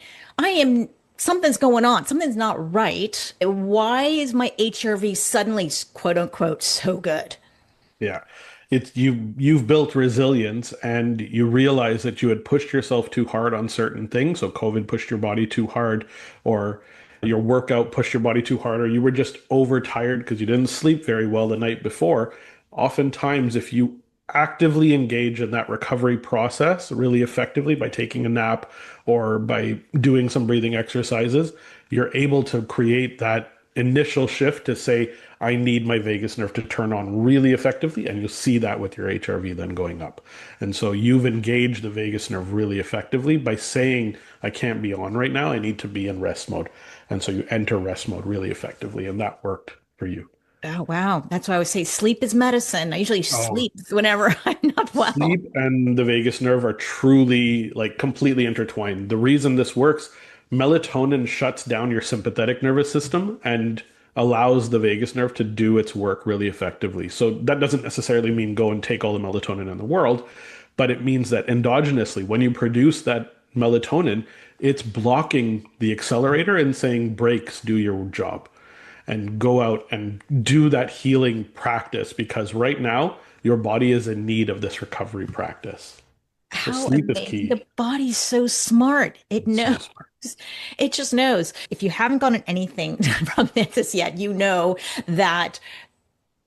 something's going on. Something's not right. Why is my HRV suddenly, quote unquote, so good? Yeah. It's you've built resilience and you realize that you had pushed yourself too hard on certain things. So COVID pushed your body too hard, or your workout pushed your body too hard, or you were just overtired because you didn't sleep very well the night before. Oftentimes, if you actively engage in that recovery process really effectively by taking a nap or by doing some breathing exercises, you're able to create that initial shift to say, I need my vagus nerve to turn on really effectively. And you'll see that with your HRV then going up. And so you've engaged the vagus nerve really effectively by saying, I can't be on right now. I need to be in rest mode. And so you enter rest mode really effectively. And that worked for you. Oh, wow. That's why I always say sleep is medicine. I usually Oh, sleep whenever I'm not well. sleep and the vagus nerve are truly like completely intertwined. The reason this works, melatonin shuts down your sympathetic nervous system and allows the vagus nerve to do its work really effectively. So that doesn't necessarily mean go and take all the melatonin in the world, but it means that endogenously, when you produce that melatonin, it's blocking the accelerator and saying brakes, do your job and go out and do that healing practice because right now your body is in need of this recovery practice. So How sleep is amazing. key. The body's so smart. It It's so knows. smart. It just knows. If you haven't gotten anything from this yet, you know that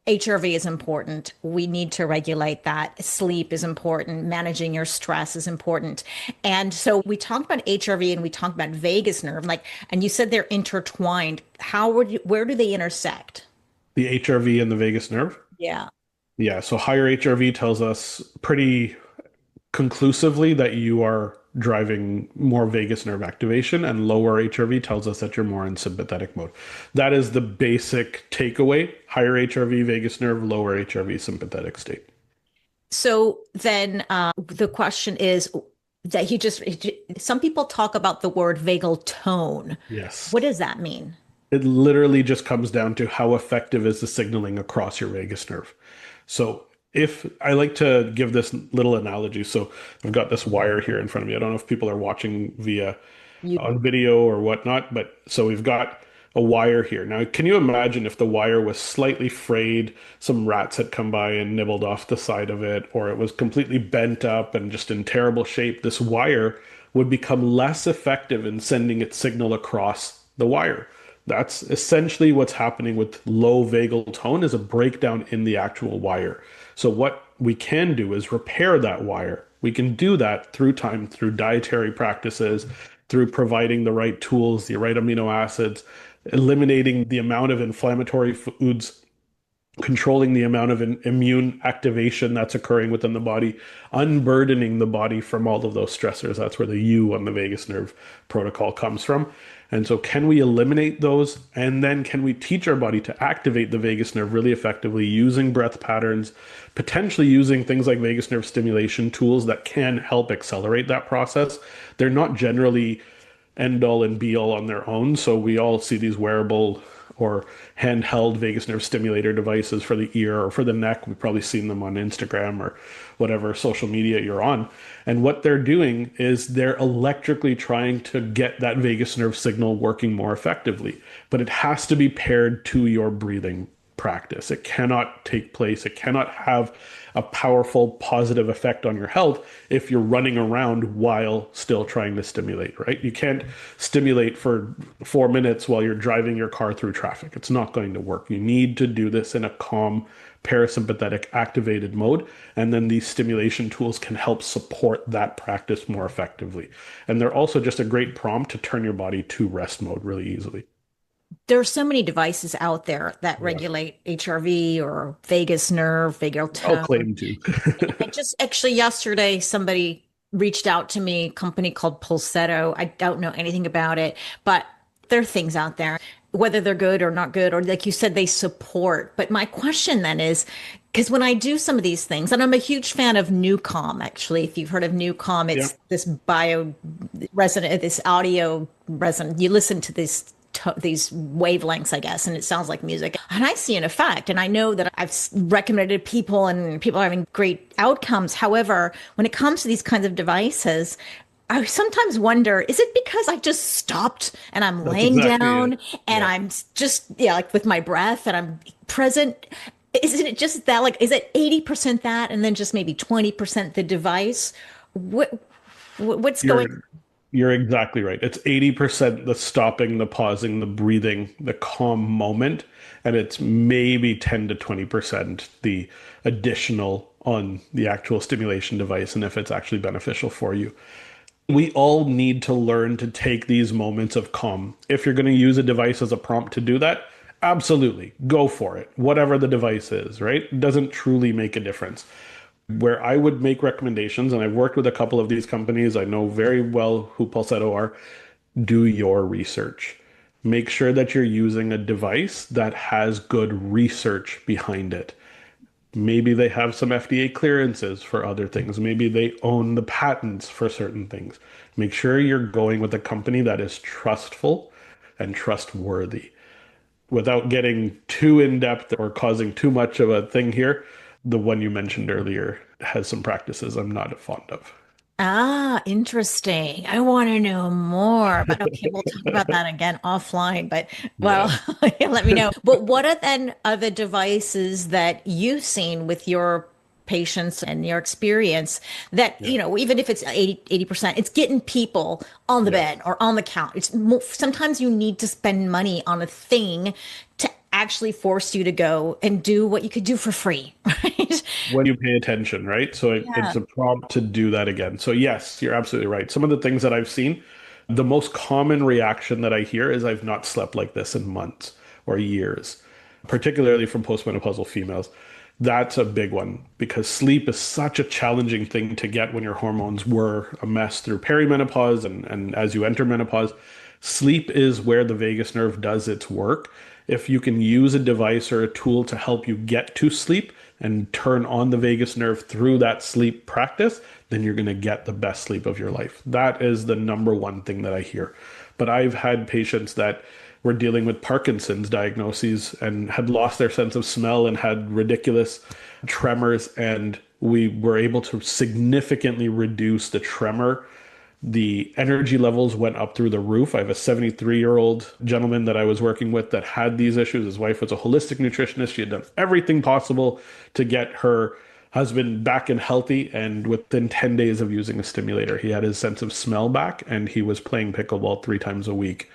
HRV is important. We need to regulate that. Sleep is important. Managing your stress is important. And so we talked about HRV and we talked about vagus nerve, like, and you said they're intertwined. Where do they intersect? The HRV and the vagus nerve. Yeah. Yeah, so higher HRV tells us pretty conclusively that you are driving more vagus nerve activation, and lower HRV tells us that you're more in sympathetic mode. That is the basic takeaway. Higher HRV, vagus nerve, lower HRV, sympathetic state. So then the question is that some people talk about the word vagal tone. Yes. What does that mean? It literally just comes down to how effective is the signaling across your vagus nerve. So if I like to give this little analogy, so I've got this wire here in front of me. I don't know if people are watching via You on video or whatnot, but so we've got a wire here. Now, can you imagine if the wire was slightly frayed, some rats had come by and nibbled off the side of it, or it was completely bent up and just in terrible shape? This wire would become less effective in sending its signal across the wire. That's essentially what's happening with low vagal tone is a breakdown in the actual wire. So what we can do is repair that wire. We can do that through time, through dietary practices, through providing the right tools, the right amino acids, eliminating the amount of inflammatory foods, controlling the amount of immune activation that's occurring within the body, unburdening the body from all of those stressors. That's where the U on the vagus nerve protocol comes from. And so, can we eliminate those? And then, can we teach our body to activate the vagus nerve really effectively using breath patterns, potentially using things like vagus nerve stimulation tools that can help accelerate that process? They're not generally end all and be all on their own. So we all see these wearable or handheld vagus nerve stimulator devices for the ear or for the neck. We've probably seen them on Instagram or whatever social media you're on. And what they're doing is they're electrically trying to get that vagus nerve signal working more effectively. But it has to be paired to your breathing practice. It cannot take place. It cannot have a powerful positive effect on your health if you're running around while still trying to stimulate, right? You can't stimulate for 4 minutes while you're driving your car through traffic. It's not going to work. You need to do this in a calm, parasympathetic, activated mode. And then these stimulation tools can help support that practice more effectively. And they're also just a great prompt to turn your body to rest mode really easily. There are so many devices out there that Yeah. regulate HRV or vagus nerve, vagal I'll tone. claim to. I just actually yesterday somebody reached out to me, a company called Pulsetto. I don't know anything about it, but there are things out there, whether they're good or not good, or like you said, they support. But my question then is, because when I do some of these things, and I'm a huge fan of Newcom, actually, if you've heard of Newcom, Yeah. it's this bio resonant, this audio resonant. You listen to these wavelengths, I guess, and it sounds like music. And I see an effect. And I know that I've recommended people and people are having great outcomes. However, when it comes to these kinds of devices, I sometimes wonder, is it because I just stopped and I'm That's laying exactly it. down and Yeah. I'm just, yeah, like with my breath and I'm present? Isn't it just that, like, is it 80% that and then just maybe 20% the device? What, what's going You're you're exactly right. It's 80% the stopping, the pausing, the breathing, the calm moment, and it's maybe 10 to 20% the additional on the actual stimulation device and if it's actually beneficial for you. We all need to learn to take these moments of calm. If you're going to use a device as a prompt to do that, absolutely go for it. Whatever the device is, right? It doesn't truly make a difference. Where I would make recommendations, and I've worked with a couple of these companies, I know very well who Pulsetto are, do your research. Make sure that you're using a device that has good research behind it. Maybe they have some FDA clearances for other things. Maybe they own the patents for certain things. Make sure you're going with a company that is trustful and trustworthy. Without getting too in depth or causing too much of a thing here, the one you mentioned earlier has some practices I'm not fond of. Ah, interesting. I want to know more, but okay, we'll talk about that again offline. But well, Yeah. yeah, let me know. But what are then other devices that you've seen with your patients and your experience that, Yeah. even if it's 80%, it's getting people on the Yes. bed or on the couch. Sometimes you need to spend money on a thing to actually force you to go and do what you could do for free, right? When you pay attention, right? So it's Yeah. a prompt to do that again. So yes, you're absolutely right. Some of the things that I've seen, the most common reaction that I hear is I've not slept like this in months or years, particularly from postmenopausal females. That's a big one because sleep is such a challenging thing to get when your hormones were a mess through perimenopause and as you enter menopause. Sleep is where the vagus nerve does its work. If you can use a device or a tool to help you get to sleep and turn on the vagus nerve through that sleep practice, then you're going to get the best sleep of your life. That is the number one thing that I hear. But I've had patients that were dealing with Parkinson's diagnoses and had lost their sense of smell and had ridiculous tremors. And we were able to significantly reduce the tremor. The energy levels went up through the roof. I have a 73-year-old gentleman that I was working with that had these issues. His wife was a holistic nutritionist. She had done everything possible to get her husband back and healthy. And within 10 days of using a stimulator, he had his sense of smell back and he was playing pickleball 3 times a week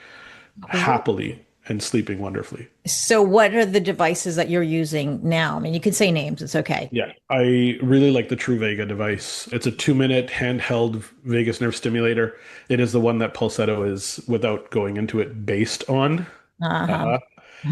happily and sleeping wonderfully. So what are the devices that you're using now? I mean, you can say names, it's okay. Yeah, I really like the Truvaga device. It's a 2-minute handheld vagus nerve stimulator. It is the one that Pulsetto is, without going into it, based on. Uh-huh. Uh,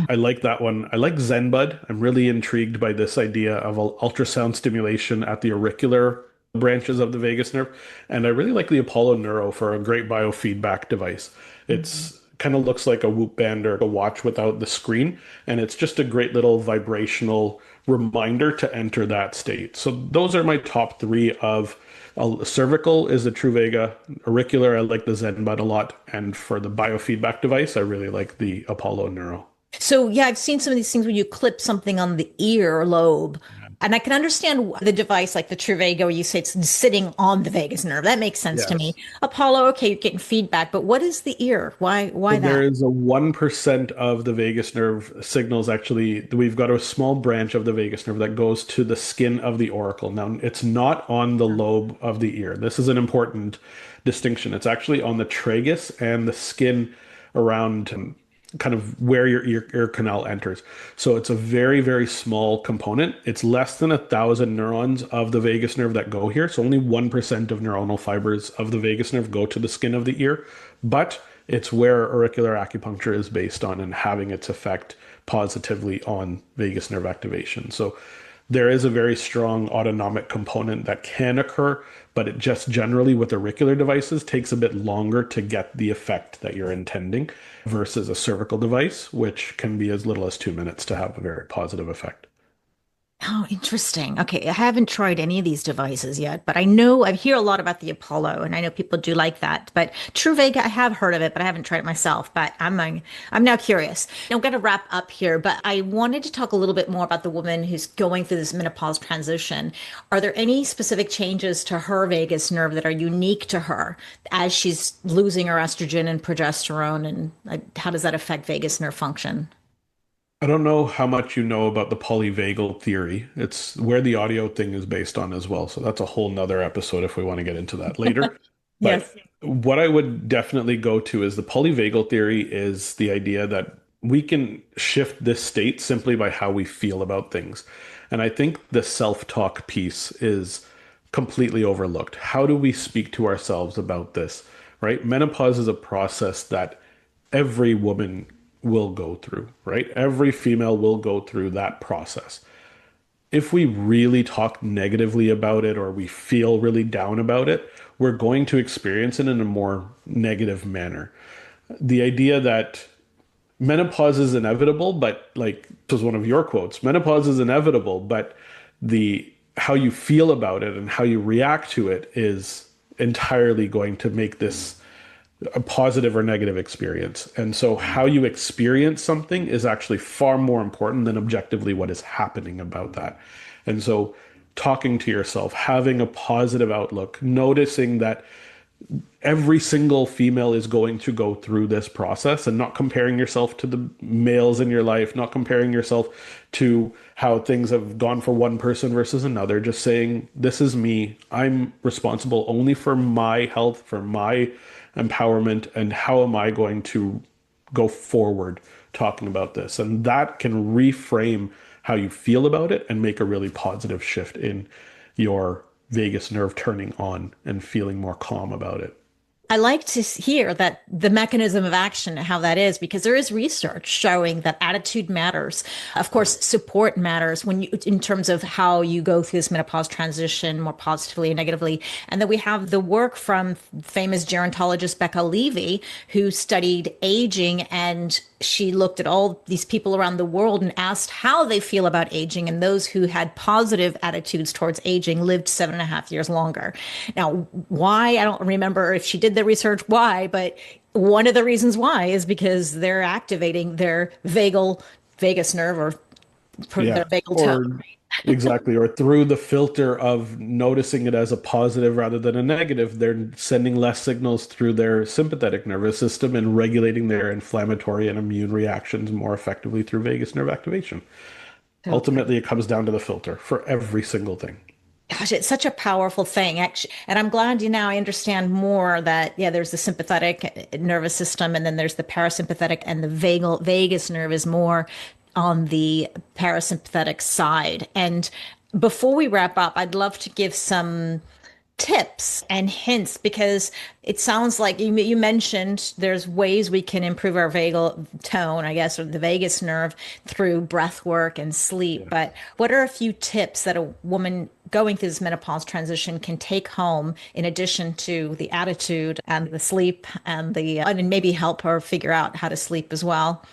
I like that one. I like ZenBud. I'm really intrigued by this idea of ultrasound stimulation at the auricular branches of the vagus nerve. And I really like the Apollo Neuro for a great biofeedback device. It's kind of looks like a Whoop band or a watch without the screen. And it's just a great little vibrational reminder to enter that state. So those are my top three of cervical is the Truvaga. Auricular, I like the ZenBud a lot. And for the biofeedback device, I really like the Apollo Neuro. So yeah, I've seen some of these things where you clip something on the ear lobe. And I can understand the device like the Truvaga where you say it's sitting on the vagus nerve. That makes sense to me. Yes. Apollo, okay, you're getting feedback, but what is the ear? Why So there that? is a 1% of the vagus nerve signals actually, we've got a small branch of the vagus nerve that goes to the skin of the auricle. Now, it's not on the lobe of the ear. This is an important distinction. It's actually on the tragus and the skin around kind of where your ear canal enters. So it's a very, very small component. It's less than 1,000 neurons of the vagus nerve that go here. So only 1% of neuronal fibers of the vagus nerve go to the skin of the ear. But it's where auricular acupuncture is based on and having its effect positively on vagus nerve activation. So there is a very strong autonomic component that can occur, but it just generally with auricular devices takes a bit longer to get the effect that you're intending versus a cervical device, which can be as little as 2 minutes to have a very positive effect. Oh, interesting. Okay, I haven't tried any of these devices yet, but I hear a lot about the Apollo, and I know people do like that. But Truvaga, I have heard of it, but I haven't tried it myself. But I'm now curious. I'm going to wrap up here, but I wanted to talk a little bit more about the woman who's going through this menopause transition. Are there any specific changes to her vagus nerve that are unique to her as she's losing her estrogen and progesterone, and how does that affect vagus nerve function? I don't know how much you know about the polyvagal theory. It's where the audio thing is based on as well. So that's a whole nother episode if we want to get into that later. But Yes. what I would definitely go to is the polyvagal theory is the idea that we can shift this state simply by how we feel about things. And I think the self-talk piece is completely overlooked. How do we speak to ourselves about this, right? Menopause is a process that every woman will go through, right? Every female will go through that process. If we really talk negatively about it or we feel really down about it, we're going to experience it in a more negative manner. The idea that menopause is inevitable, but like this was one of your quotes, menopause is inevitable, but the how you feel about it and how you react to it is entirely going to make this a positive or negative experience. And so how you experience something is actually far more important than objectively what is happening about that. And so talking to yourself, having a positive outlook, noticing that every single female is going to go through this process, and not comparing yourself to the males in your life, not comparing yourself to how things have gone for one person versus another, just saying, this is me. I'm responsible only for my health, for my empowerment, and how am I going to go forward talking about this? And that can reframe how you feel about it and make a really positive shift in your vagus nerve turning on and feeling more calm about it. I like to hear that the mechanism of action, how that is, because there is research showing that attitude matters. Of course, support matters when you, in terms of how you go through this menopause transition more positively and negatively. And then we have the work from famous gerontologist Becca Levy, who studied aging, and she looked at all these people around the world and asked how they feel about aging. And those who had positive attitudes towards aging lived 7.5 years longer. Now, why? I don't remember if she did the research why, but one of the reasons why is because they're activating their vagus nerve or Yeah. their vagal tone. Or exactly, or through the filter of noticing it as a positive rather than a negative, they're sending less signals through their sympathetic nervous system and regulating their inflammatory and immune reactions more effectively through vagus nerve activation. So Ultimately, it comes down to the filter for every single thing. gosh, it's such a powerful thing, actually. And I'm glad you now I understand more that, yeah, there's the sympathetic nervous system, and then there's the parasympathetic, and the vagus nerve is more on the parasympathetic side. And before we wrap up, I'd love to give some tips and hints because it sounds like you mentioned there's ways we can improve our vagal tone, I guess, or the vagus nerve through breath work and sleep. Yeah. But what are a few tips that a woman going through this menopause transition can take home in addition to the attitude and the sleep and the and maybe help her figure out how to sleep as well?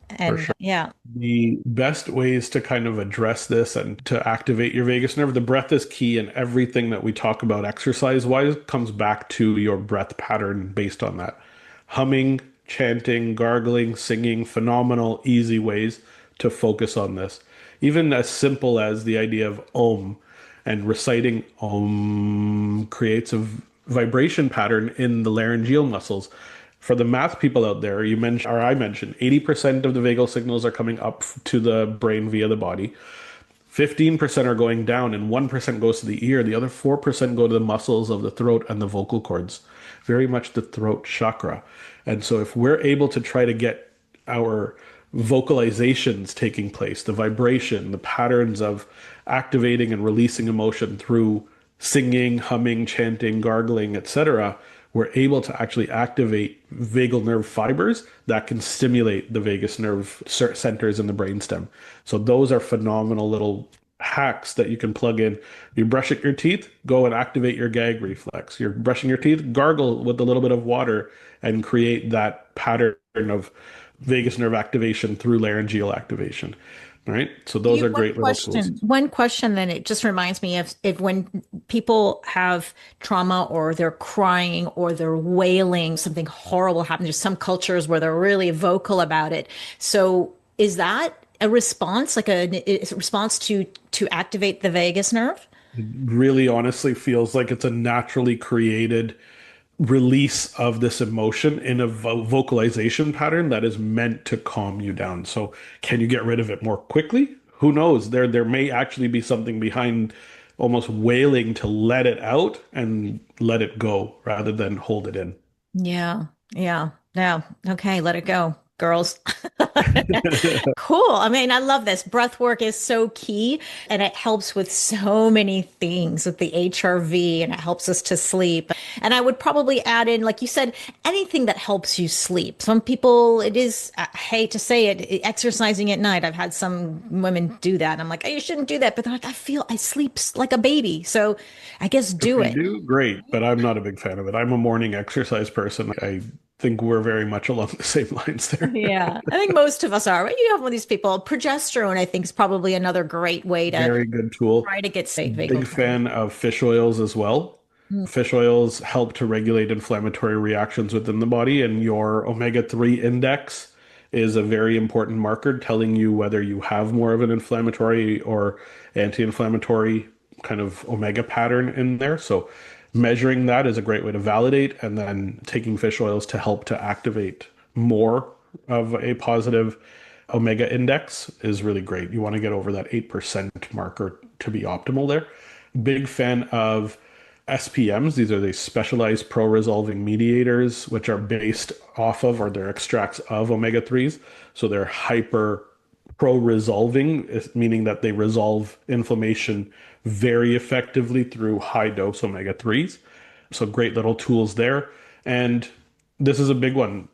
For And sure. yeah. The best ways to kind of address this and to activate your vagus nerve, the breath is key, and everything that we talk about exercise wise comes back to your breath pattern based on that. Humming, chanting, gargling, singing, phenomenal, easy ways to focus on this. Even as simple as the idea of Om and reciting Om creates a vibration pattern in the laryngeal muscles. For the math people out there, you mentioned, or I mentioned, 80% of the vagal signals are coming up to the brain via the body. 15% are going down, and 1% goes to the ear. The other 4% go to the muscles of the throat and the vocal cords, very much the throat chakra. And so, if we're able to try to get our vocalizations taking place, the vibration, the patterns of activating and releasing emotion through singing, humming, chanting, gargling, etc., we're able to actually activate vagal nerve fibers that can stimulate the vagus nerve centers in the brainstem. So those are phenomenal little hacks that you can plug in. You're brushing your teeth, go and activate your gag reflex. You're brushing your teeth, gargle with a little bit of water and create that pattern of vagus nerve activation through laryngeal activation. All right. So those You are great little tools. one question, then it just reminds me of if when people have trauma or they're crying or they're wailing, something horrible happened. There's some cultures where they're really vocal about it. So is that a response, like a response to activate the vagus nerve? Really honestly feels like it's a naturally created release of this emotion in a vocalization pattern that is meant to calm you down. So, can you get rid of it more quickly? Who knows? There may actually be something behind almost wailing to let it out and let it go rather than hold it in. Yeah, yeah, yeah. Okay, let it go, girls. Cool. I mean, I love this. Breath work is so key and it helps with so many things with the HRV and it helps us to sleep. And I would probably add in, like you said, anything that helps you sleep. Some people, it is, I hate to say it, exercising at night. I've had some women do that. And I'm like, oh, you shouldn't do that. But they're like, I feel I sleep like a baby. So I guess If do you it. do, great, but I'm not a big fan of it. I'm a morning exercise person. I think we're very much along the same lines there. Yeah, I think most of us are. But you have one of these people. Progesterone, I think, is probably another great way to Very good tool. try to get safe vagal Big tone. fan of fish oils as well. Fish oils help to regulate inflammatory reactions within the body, and your omega-3 index is a very important marker telling you whether you have more of an inflammatory or anti-inflammatory kind of omega pattern in there. So measuring that is a great way to validate, and then taking fish oils to help to activate more of a positive omega index is really great. You want to get over that 8% marker to be optimal there. Big fan of SPMs. These are the specialized pro-resolving mediators, which are based off of, or they're extracts of omega 3s. So they're hyper pro-resolving, meaning that they resolve inflammation very effectively through high dose omega 3s. So great little tools there. And this is a big one.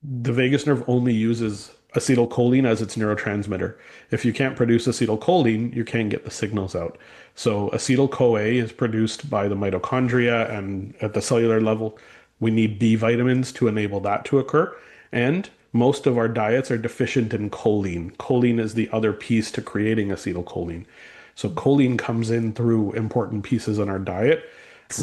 The vagus nerve only uses acetylcholine as its neurotransmitter. If you can't produce acetylcholine, you can't get the signals out. So acetyl-CoA is produced by the mitochondria, and at the cellular level, we need B vitamins to enable that to occur. And most of our diets are deficient in choline. Choline is the other piece to creating acetylcholine. So choline comes in through important pieces in our diet.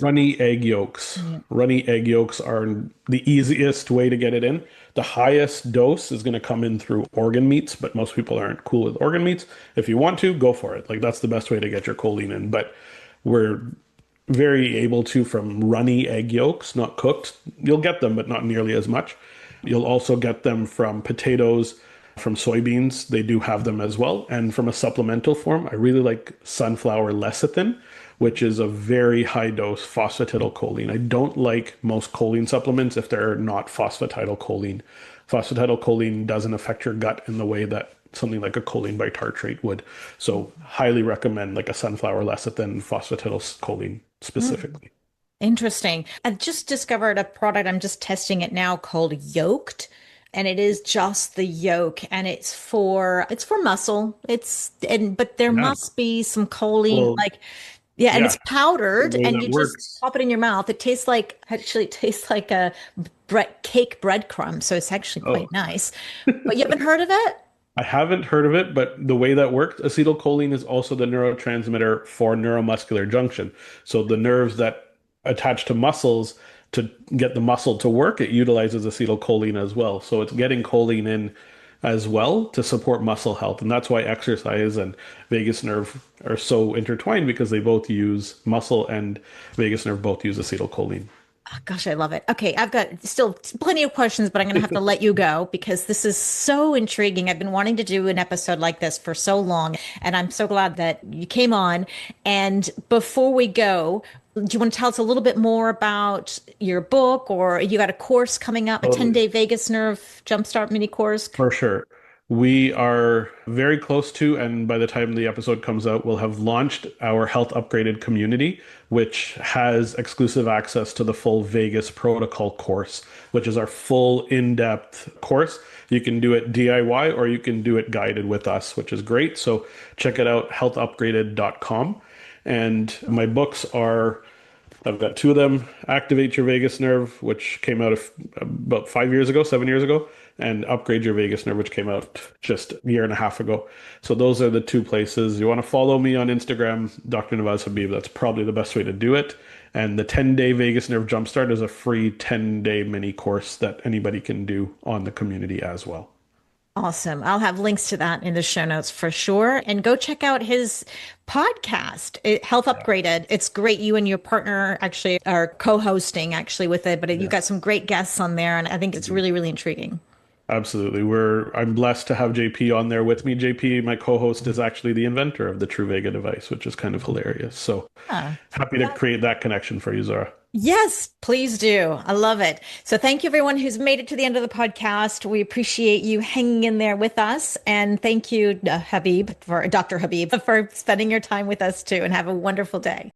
Runny egg yolks. Runny egg yolks are the easiest way to get it in. The highest dose is going to come in through organ meats, but most people aren't cool with organ meats. If you want to, go for it. Like that's the best way to get your choline in. But we're very able to from runny egg yolks, not cooked. You'll get them, but not nearly as much. You'll also get them from potatoes, from soybeans. They do have them as well. And from a supplemental form, I really like sunflower lecithin, which is a very high dose phosphatidylcholine. I don't like most choline supplements if they're not phosphatidylcholine. Phosphatidylcholine doesn't affect your gut in the way that something like a choline bitartrate would. So highly recommend like a sunflower lecithin phosphatidylcholine specifically. Interesting. I've just discovered a product. I'm just testing it now called Yoked. And it is just the yolk and it's for muscle. But there Yeah. must be some choline, Well, like yeah, and yeah, it's the powdered way and that you just works. pop it in your mouth. It tastes like a cake breadcrumb. So it's actually Oh, quite nice. But you haven't heard of it? I haven't heard of it, but the way that works, acetylcholine is also the neurotransmitter for neuromuscular junction. So the nerves that attach to muscles to get the muscle to work, it utilizes acetylcholine as well. So it's getting choline in as well to support muscle health. And that's why exercise and vagus nerve are so intertwined because they both use muscle and vagus nerve both use acetylcholine. Oh, gosh, I love it. Okay, I've got still plenty of questions, but I'm going to have to let you go because this is so intriguing. I've been wanting to do an episode like this for so long, and I'm so glad that you came on. And before we go, do you want to tell us a little bit more about your book, or you got a course coming up, a Totally. 10-day Vagus Nerve Jumpstart mini course? For sure. We are very close to, and by the time the episode comes out, we'll have launched our Health Upgraded community, which has exclusive access to the full Vegas protocol course, which is our full in-depth course. You can do it DIY or you can do it guided with us, which is great. So check it out, healthupgraded.com. And my books are I've got two of them. Activate Your Vagus Nerve, which came out about 5 years ago, 7 years ago, and Upgrade Your Vagus Nerve, which came out just a year and a half ago. So those are the two places. You want to follow me on Instagram, Dr. Navaz Habib. That's probably the best way to do it. And the 10-day Vagus Nerve Jumpstart is a free 10-day mini course that anybody can do on the community as well. Awesome. I'll have links to that in the show notes for sure. And go check out his podcast, Health Upgraded. It's great. You and your partner actually are co-hosting actually with it, but you've Yeah. got some great guests on there, and I think it's really, really intriguing. Absolutely. I'm blessed to have JP on there with me. JP, my co-host, is actually the inventor of the True Vega device, which is kind of hilarious. So Yeah. happy to create that connection for you, Zara. Yes, please do. I love it. So thank you everyone who's made it to the end of the podcast. We appreciate you hanging in there with us. And thank you, Habib, for Dr. Habib, for spending your time with us too. And have a wonderful day.